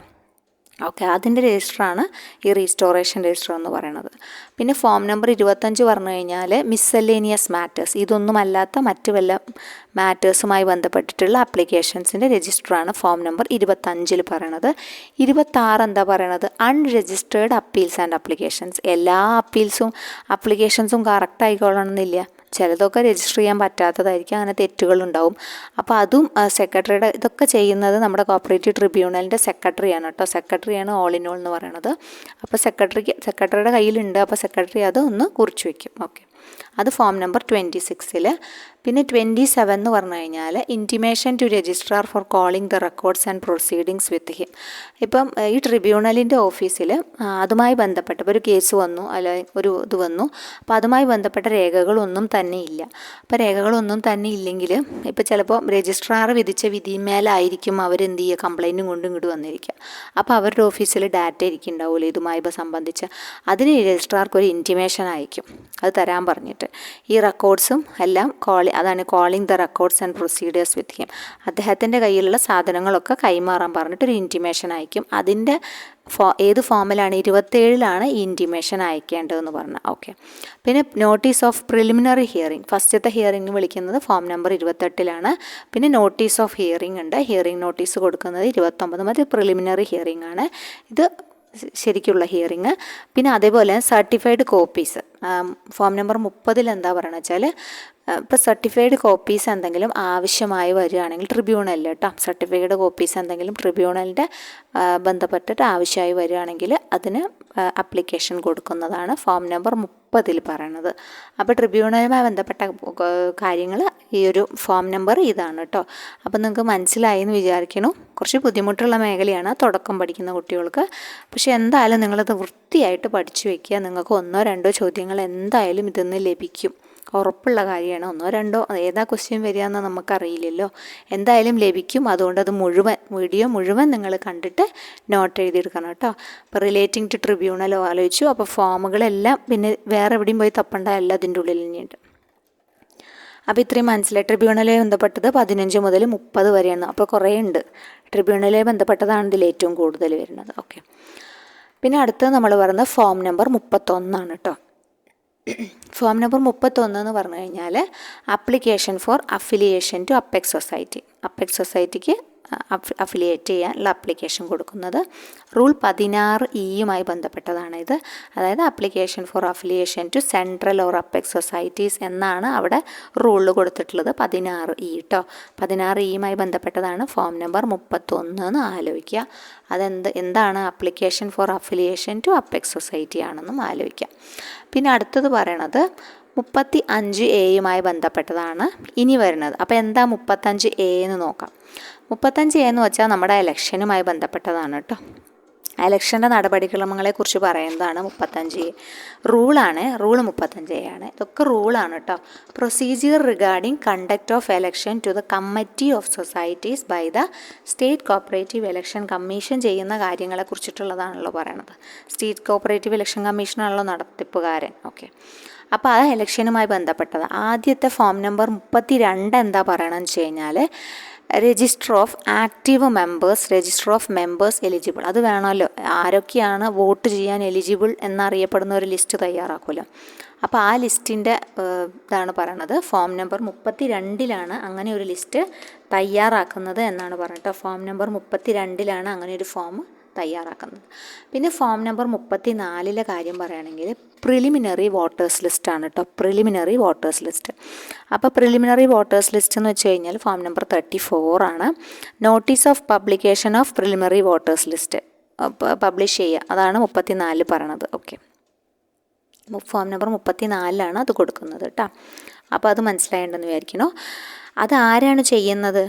ഓക്കെ, അതിൻ്റെ രജിസ്റ്ററാണ് ഈ റീസ്റ്റോറേഷൻ രജിസ്റ്റർ എന്ന് പറയുന്നത്. പിന്നെ ഫോം നമ്പർ 25 പറഞ്ഞു കഴിഞ്ഞാൽ മിസ്സലേനിയസ് മാറ്റേഴ്സ്, ഇതൊന്നുമല്ലാത്ത മറ്റു വല്ല മാറ്റേഴ്സുമായി ബന്ധപ്പെട്ടിട്ടുള്ള ആപ്ലിക്കേഷൻസിൻ്റെ രജിസ്റ്ററാണ് ഫോം നമ്പർ 25 പറയണത്. 26 എന്താ പറയണത്? Unregistered appeals and applications. എല്ലാ അപ്ലിക്കേഷൻസും കറക്റ്റ് ആയിക്കൊള്ളണമെന്നില്ല. ചിലതൊക്കെ രജിസ്റ്റർ ചെയ്യാൻ പറ്റാത്തതായിരിക്കും, അങ്ങനെ തെറ്റുകളുണ്ടാവും. അപ്പോൾ അതും സെക്രട്ടറിയുടെ, ഇതൊക്കെ ചെയ്യുന്നത് നമ്മുടെ കോപ്പറേറ്റീവ് ട്രിബ്യൂണലിൻ്റെ സെക്രട്ടറിയാണ് കേട്ടോ. സെക്രട്ടറിയാണ് ഓൾ ഇൻ ഓൾ എന്ന് പറയുന്നത്. അപ്പോൾ സെക്രട്ടറിയുടെ കയ്യിലുണ്ട്. അപ്പോൾ സെക്രട്ടറി അത് ഒന്ന് കുറിച്ച് വയ്ക്കും. ഓക്കെ, അത് ഫോം നമ്പർ 26. പിന്നെ 27 എന്ന് പറഞ്ഞു കഴിഞ്ഞാൽ intimation to registrar for calling the records and proceedings with him. ഇപ്പം ഈ ട്രിബ്യൂണലിൻ്റെ ഓഫീസിൽ അതുമായി ബന്ധപ്പെട്ട ഒരു കേസ് വന്നു, അല്ല ഒരു ഇത് വന്നു, അപ്പോൾ അതുമായി ബന്ധപ്പെട്ട രേഖകളൊന്നും തന്നെ ഇല്ല. അപ്പോൾ രേഖകളൊന്നും തന്നെ ഇല്ലെങ്കിൽ ഇപ്പോൾ ചിലപ്പോൾ രജിസ്ട്രാർ വിധിച്ച വിധിമേലായിരിക്കും അവരെന്ത് ചെയ്യുക, കംപ്ലൈൻറ്റും കൊണ്ട് ഇങ്ങോട്ട് വന്നിരിക്കുക. അപ്പോൾ അവരുടെ ഓഫീസിൽ ഡാറ്റ ഇരിക്കുന്നുണ്ടാവില്ല ഇതുമായി സംബന്ധിച്ച്. അതിന് രജിസ്ട്രാർക്ക് ഒരു ഇൻറ്റിമേഷൻ അയക്കും, അത് തരാൻ പറഞ്ഞിട്ട്. ഈ റെക്കോർഡ്സും എല്ലാം അതാണ് calling the records and procedures with him. അദ്ദേഹത്തിൻ്റെ കയ്യിലുള്ള സാധനങ്ങളൊക്കെ കൈമാറാൻ പറഞ്ഞിട്ടൊരു ഇൻറ്റിമേഷൻ അയക്കും. അതിൻ്റെ ഏത് ഫോമിലാണ്, 27 ഈ ഇൻറ്റിമേഷൻ അയക്കേണ്ടതെന്ന് പറഞ്ഞാൽ. ഓക്കെ. പിന്നെ നോട്ടീസ് ഓഫ് പ്രിലിമിനറി ഹിയറിംഗ്, ഫസ്റ്റത്തെ ഹിയറിംഗ് വിളിക്കുന്നത് ഫോം നമ്പർ 28. പിന്നെ നോട്ടീസ് ഓഫ് ഹിയറിംഗ് ഉണ്ട്, ഹിയറിംഗ് നോട്ടീസ് കൊടുക്കുന്നത് 29. മറ്റേ പ്രിലിമിനറി ഹിയറിംഗ് ആണ്, ഇത് ശരിക്കുള്ള ഹിയറിങ്. പിന്നെ അതേപോലെ സർട്ടിഫൈഡ് കോപ്പീസ് ഫോം നമ്പർ 30 എന്താ പറയുക വെച്ചാൽ, ഇപ്പോൾ സർട്ടിഫൈഡ് കോപ്പീസ് എന്തെങ്കിലും ആവശ്യമായി വരികയാണെങ്കിൽ ട്രിബ്യൂണലിൽ കേട്ടോ, സർട്ടിഫൈഡ് കോപ്പീസ് എന്തെങ്കിലും ട്രിബ്യൂണലിൻ്റെ ബന്ധപ്പെട്ടിട്ട് ആവശ്യമായി വരികയാണെങ്കിൽ അതിന് അപ്ലിക്കേഷൻ കൊടുക്കുന്നതാണ് ഫോം നമ്പർ 30 പറയണത്. അപ്പോൾ ട്രിബ്യൂണലുമായി ബന്ധപ്പെട്ട കാര്യങ്ങൾ ഈ ഒരു ഫോം നമ്പർ ഇതാണ് കേട്ടോ. അപ്പോൾ നിങ്ങൾക്ക് മനസ്സിലായി എന്ന് വിചാരിക്കണം. കുറച്ച് ബുദ്ധിമുട്ടുള്ള മേഖലയാണ് തുടക്കം പഠിക്കുന്ന കുട്ടികൾക്ക്. പക്ഷേ എന്തായാലും നിങ്ങളത് വൃത്തിയായിട്ട് പഠിച്ചു വയ്ക്കുക. നിങ്ങൾക്ക് 1-2 ചോദ്യങ്ങൾ എന്തായാലും ഇതിന്ന് ലഭിക്കും, ഉറപ്പുള്ള കാര്യമാണ്. 1-2 ഏതാ ക്വസ്റ്റ്യൻ വരിക എന്ന് നമുക്കറിയില്ലല്ലോ, എന്തായാലും ലഭിക്കും. അതുകൊണ്ട് അത് വീഡിയോ മുഴുവൻ നിങ്ങൾ കണ്ടിട്ട് നോട്ട് എഴുതിയെടുക്കണം കേട്ടോ. അപ്പോൾ റിലേറ്റിംഗ് ടു ട്രിബ്യൂണൽ ആലോചിച്ചു. അപ്പോൾ ഫോമുകളെല്ലാം പിന്നെ വേറെ എവിടെയും പോയി തപ്പണ്ട, എല്ലാം അതിൻ്റെ ഉള്ളിൽ തന്നെയുണ്ട്. അപ്പോൾ ഇത്രയും മനസ്സിലായി. ട്രിബ്യൂണലുമായി ബന്ധപ്പെട്ടത് 15 മുതൽ 30 വരെയാണ്. അപ്പോൾ കുറേ ഉണ്ട്. ട്രിബ്യൂണലുമായി ബന്ധപ്പെട്ടതാണ് ഇതിൽ ഏറ്റവും കൂടുതൽ വരുന്നത്. ഓക്കെ. പിന്നെ അടുത്തത് നമ്മൾ പറയുന്നത് ഫോം നമ്പർ 31 കേട്ടോ. ഫോം നമ്പർ 31 എന്ന് പറഞ്ഞു കഴിഞ്ഞാൽ application for affiliation to apex society. Apex സൊസൈറ്റിക്ക് അഫിലിയേറ്റ് ചെയ്യാനുള്ള അപ്ലിക്കേഷൻ കൊടുക്കുന്നത് റൂൾ 16E ബന്ധപ്പെട്ടതാണ് ഇത്. അതായത് application for affiliation to central or apex societies എന്നാണ് അവിടെ റൂളിൽ കൊടുത്തിട്ടുള്ളത്. 16E കേട്ടോ. 16E ബന്ധപ്പെട്ടതാണ് ഫോം നമ്പർ 31 എന്ന് ആലോചിക്കുക. എന്താണ് application for affiliation to apex society ആണെന്നും ആലോചിക്കുക. പിന്നെ അടുത്തത് പറയണത് 35A ബന്ധപ്പെട്ടതാണ് ഇനി വരുന്നത്. അപ്പോൾ എന്താ 35A എന്ന് നോക്കാം. 35A എന്ന് വെച്ചാൽ നമ്മുടെ ഇലക്ഷനുമായി ബന്ധപ്പെട്ടതാണ് കേട്ടോ. ഇലക്ഷൻ്റെ നടപടിക്രമങ്ങളെക്കുറിച്ച് പറയുന്നതാണ് 35A. റൂളാണ്, റൂൾ 35A ആണ്. ഇതൊക്കെ റൂളാണ് കേട്ടോ. Procedure regarding conduct of election to the committee of societies by the state cooperative election commission ചെയ്യുന്ന കാര്യങ്ങളെ കുറിച്ചിട്ടുള്ളതാണല്ലോ പറയണത്. സ്റ്റേറ്റ് കോപ്പറേറ്റീവ് ഇലക്ഷൻ കമ്മീഷനാണല്ലോ നടത്തിപ്പുകാരൻ. ഓക്കെ. അപ്പോൾ ആ ഇലക്ഷനുമായി ബന്ധപ്പെട്ടത് ആദ്യത്തെ ഫോം നമ്പർ 32 എന്താ പറയണമെന്ന് വെച്ച് കഴിഞ്ഞാൽ register of active members, register of members eligible. അത് വേണമല്ലോ, ആരൊക്കെയാണ് വോട്ട് ചെയ്യാൻ എലിജിബിൾ എന്നറിയപ്പെടുന്ന ഒരു ലിസ്റ്റ് തയ്യാറാക്കുമല്ലോ. അപ്പോൾ ആ ലിസ്റ്റിൻ്റെ ഇതാണ് പറയണത്. ഫോം നമ്പർ 32 അങ്ങനെ ഒരു ലിസ്റ്റ് തയ്യാറാക്കുന്നത് എന്നാണ് പറഞ്ഞിട്ട്. ഫോം നമ്പർ 32 അങ്ങനെ ഒരു ഫോം തയ്യാറാക്കുന്നത്. പിന്നെ ഫോം നമ്പർ 34 കാര്യം പറയുകയാണെങ്കിൽ പ്രിലിമിനറി വോട്ടേഴ്സ് ലിസ്റ്റാണ് കേട്ടോ. Preliminary voters list. അപ്പോൾ പ്രിലിമിനറി വോട്ടേഴ്സ് ലിസ്റ്റ് എന്ന് വെച്ച് കഴിഞ്ഞാൽ form number 34 notice of publication of preliminary voters list publish ചെയ്യുക, അതാണ് 34 പറയണത്. ഓക്കെ. ഫോം നമ്പർ 34 അത് കൊടുക്കുന്നത് കേട്ടോ. അപ്പോൾ അത് മനസ്സിലായിട്ടുണ്ടെന്ന് വിചാരിക്കണോ. അതാരാണ് ചെയ്യുന്നത്?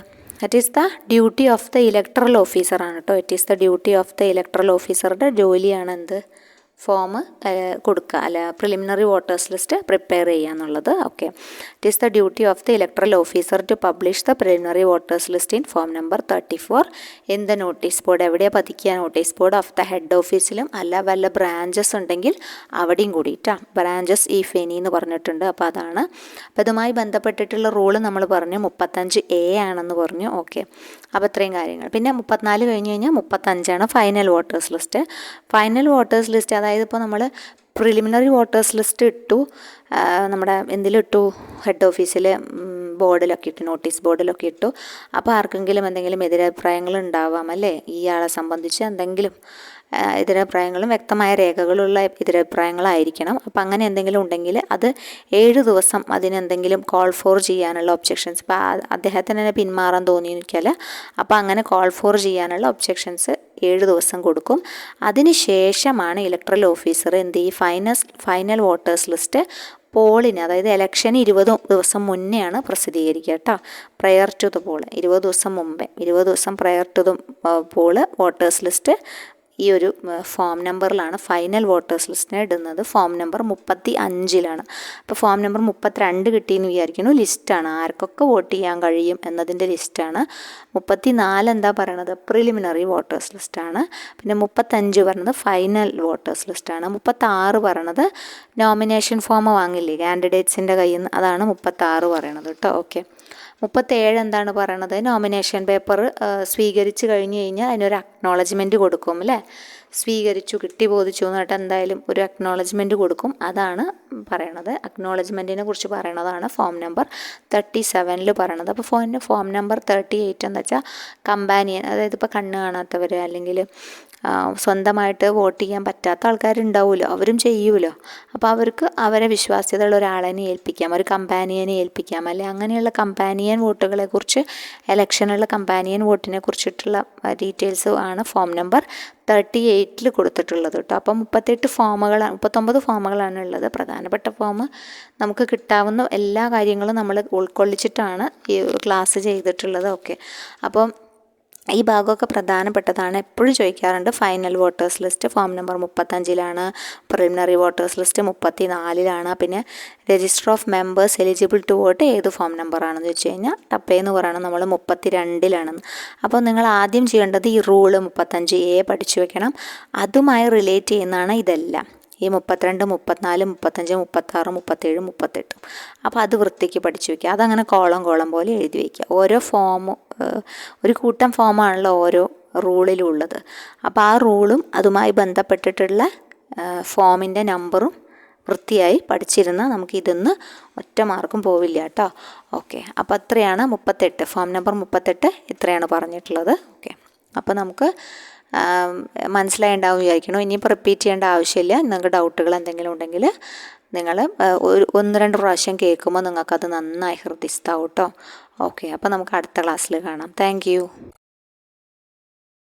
It is the duty of the electoral ഓഫീസറാണ് കേട്ടോ. It is the duty of the electoral ഓഫീസറുടെ ജോലിയാണ് എന്ത്, ഫോം കൊടുക്കുക, അല്ല പ്രിലിമിനറി വോട്ടേഴ്സ് ലിസ്റ്റ് പ്രിപ്പയർ ചെയ്യുക എന്നുള്ളത്. Okay. It is the duty of the electoral officer to publish the preliminary voters list in form number 34 in the notice board. എവിടെയാണ് പതിക്കുക? Notice board of the head ഓഫീസിലും അല്ല വല്ല branches ഉണ്ടെങ്കിൽ അവിടെയും കൂടിയിട്ടാണ്. ബ്രാഞ്ചസ് ഈഫ് എനി എന്ന് പറഞ്ഞിട്ടുണ്ട്. അപ്പോൾ അതാണ്. അപ്പോൾ ഇതുമായി ബന്ധപ്പെട്ടിട്ടുള്ള റൂള് നമ്മൾ പറഞ്ഞു 35A ആണെന്ന് പറഞ്ഞു. ഓക്കെ. അപ്പോൾ ഇത്രയും കാര്യങ്ങൾ. പിന്നെ 34 കഴിഞ്ഞ് കഴിഞ്ഞാൽ 35 final voters list. Final voters list അതായത് ഇപ്പോൾ നമ്മൾ പ്രിലിമിനറി വോട്ടേഴ്സ് ലിസ്റ്റ് ഇട്ടു, നമ്മുടെ എന്തിലിട്ടു, ഹെഡ് ഓഫീസിൽ ബോർഡിലൊക്കെ ഇട്ടു, നോട്ടീസ് ബോർഡിലൊക്കെ ഇട്ടു. അപ്പോൾ ആർക്കെങ്കിലും എന്തെങ്കിലും എതിരഭിപ്രായങ്ങൾ ഉണ്ടാവാം അല്ലേ, ഈ ആളെ സംബന്ധിച്ച് എന്തെങ്കിലും എതിരഭിപ്രായങ്ങളും വ്യക്തമായ രേഖകളുള്ള എതിരഭിപ്രായങ്ങളായിരിക്കണം. അപ്പോൾ അങ്ങനെ എന്തെങ്കിലും ഉണ്ടെങ്കിൽ അത് 7 ദിവസം അതിനെന്തെങ്കിലും കോൾ ഫോർ ചെയ്യാനുള്ള ഒബ്ജെക്ഷൻസ്, ഇപ്പോൾ അദ്ദേഹത്തിന് തന്നെ പിന്മാറാൻ തോന്നിയിരിക്കല്ല, അപ്പോൾ അങ്ങനെ കോൾ ഫോർ ചെയ്യാനുള്ള ഒബ്ജെക്ഷൻസ് 7 ദിവസം കൊടുക്കും. അതിന് ശേഷമാണ് ഇലക്ട്രൽ ഓഫീസർ എന്ത് ചെയ്യും, ഫൈനൽ വോട്ടേഴ്സ് ലിസ്റ്റ് പോളിന്, അതായത് ഇലക്ഷന് 20 ദിവസം മുന്നെയാണ് പ്രസിദ്ധീകരിക്കുക കേട്ടോ. പ്രയർ ടു ദ പോൾ 20 ദിവസം മുമ്പേ, 20 ദിവസം prior to the poll voters list ഈ ഒരു ഫോം നമ്പറിലാണ് ഫൈനൽ വോട്ടേഴ്സ് ലിസ്റ്റിനെ ഇടുന്നത്. ഫോം നമ്പർ 35-ലാണ്. അപ്പോൾ ഫോം നമ്പർ 32 കിട്ടിയെന്ന് വിചാരിക്കുന്നു. ലിസ്റ്റാണ്, ആർക്കൊക്കെ വോട്ട് ചെയ്യാൻ കഴിയും എന്നതിൻ്റെ ലിസ്റ്റാണ്. 34 എന്താ പറയണത്, പ്രിലിമിനറി വോട്ടേഴ്സ് ലിസ്റ്റാണ്. പിന്നെ 35 പറയണത് ഫൈനൽ വോട്ടേഴ്സ് ലിസ്റ്റാണ്. 36 പറയണത് നോമിനേഷൻ ഫോം വാങ്ങില്ലേ കാൻഡിഡേറ്റ്സിൻ്റെ കയ്യിൽ നിന്ന്, അതാണ് 36 പറയണത് കേട്ടോ. ഓക്കെ. 37 എന്താണ് പറയണത്, നോമിനേഷൻ പേപ്പർ സ്വീകരിച്ച് കഴിഞ്ഞ് കഴിഞ്ഞാൽ അതിനൊരു അക്നോളജ്മെൻറ്റ് കൊടുക്കും അല്ലേ. സ്വീകരിച്ചു, കിട്ടി, ബോധിച്ചു എന്നിട്ട് എന്തായാലും ഒരു അക്നോളജ്മെൻറ്റ് കൊടുക്കും. അതാണ് പറയണത്. അക്നോളജ്മെൻറ്റിനെ കുറിച്ച് പറയണതാണ് ഫോം നമ്പർ 37 പറയണത്. അപ്പോൾ ഫോം നമ്പർ 38 എന്ന് വെച്ചാൽ കമ്പാനിയൻ, അതായത് ഇപ്പോൾ കണ്ണ് കാണാത്തവർ അല്ലെങ്കിൽ സ്വന്തമായിട്ട് വോട്ട് ചെയ്യാൻ പറ്റാത്ത ആൾക്കാരുണ്ടാവുമല്ലോ, അവരും ചെയ്യുമല്ലോ. അപ്പോൾ അവർക്ക് അവരെ വിശ്വാസ്യതയുള്ള ഒരാളെ ഏൽപ്പിക്കാം, ഒരു കമ്പാനിയനെ ഏൽപ്പിക്കാം അല്ലെ. അങ്ങനെയുള്ള കമ്പാനിയൻ വോട്ടുകളെ കുറിച്ച്, ഇലക്ഷനുള്ള കമ്പാനിയൻ വോട്ടിനെ കുറിച്ചിട്ടുള്ള ഡീറ്റെയിൽസ് ആണ് ഫോം നമ്പർ 38 കൊടുത്തിട്ടുള്ളത് കേട്ടോ. അപ്പം 39 ഫോമുകളാണ് ഉള്ളത്. പ്രധാനപ്പെട്ട ഫോം നമുക്ക് കിട്ടാവുന്ന എല്ലാ കാര്യങ്ങളും നമ്മൾ ഉൾക്കൊള്ളിച്ചിട്ടാണ് ഈ ക്ലാസ് ചെയ്തിട്ടുള്ളത്. ഓക്കെ. അപ്പം ഈ ഭാഗമൊക്കെ പ്രധാനപ്പെട്ടതാണ്, എപ്പോഴും ചോദിക്കാറുണ്ട്. Final voters list form number 35-ലാണ്, പ്രിലിമിനറി വോട്ടേഴ്സ് ലിസ്റ്റ് 34-ലാണ്. പിന്നെ register of members eligible to vote ഏത് ഫോം നമ്പറാണെന്ന് വെച്ച് കഴിഞ്ഞാൽ ടപ്പേന്ന് പറയുന്നത് നമ്മൾ 32-ലാണെന്ന്. അപ്പോൾ നിങ്ങൾ ആദ്യം ചെയ്യേണ്ടത് ഈ റൂള് 35A പഠിച്ചു വെക്കണം. അതുമായി റിലേറ്റ് ചെയ്യുന്നതാണ് ഇതെല്ലാം, ഈ 32, 34, 35, 36, 37, 38. അപ്പോൾ അത് വൃത്തിക്ക് പഠിച്ചു വയ്ക്കുക. അതങ്ങനെ കോളം പോലെ എഴുതി വയ്ക്കുക. ഓരോ ഒരു കൂട്ടം ഫോമാണല്ലോ ഓരോ റൂളിലും ഉള്ളത്. അപ്പോൾ ആ റൂളും അതുമായി ബന്ധപ്പെട്ടിട്ടുള്ള ഫോമിൻ്റെ നമ്പറും വൃത്തിയായി പഠിച്ചിരുന്നാൽ നമുക്ക് ഇതൊന്ന് ഒറ്റ മാർക്കും പോവില്ല കേട്ടോ. ഓക്കെ. അപ്പോൾ അത്രയാണ് 38, ഫോം നമ്പർ 38 ഇത്രയാണ് പറഞ്ഞിട്ടുള്ളത്. ഓക്കെ. അപ്പോൾ നമുക്ക് മനസ്സിലായിണ്ടാവും വിചാരിക്കണം. ഇനിയിപ്പോൾ റിപ്പീറ്റ് ചെയ്യേണ്ട ആവശ്യമില്ല. നിങ്ങൾക്ക് ഡൗട്ടുകൾ എന്തെങ്കിലും ഉണ്ടെങ്കിൽ നിങ്ങൾ 1-2 പ്രാവശ്യം കേൾക്കുമ്പോൾ നിങ്ങൾക്കത് നന്നായി ഹൃദിസ്ഥാവും കേട്ടോ. ഓക്കെ. അപ്പോൾ നമുക്ക് അടുത്ത ക്ലാസ്സിൽ കാണാം. താങ്ക്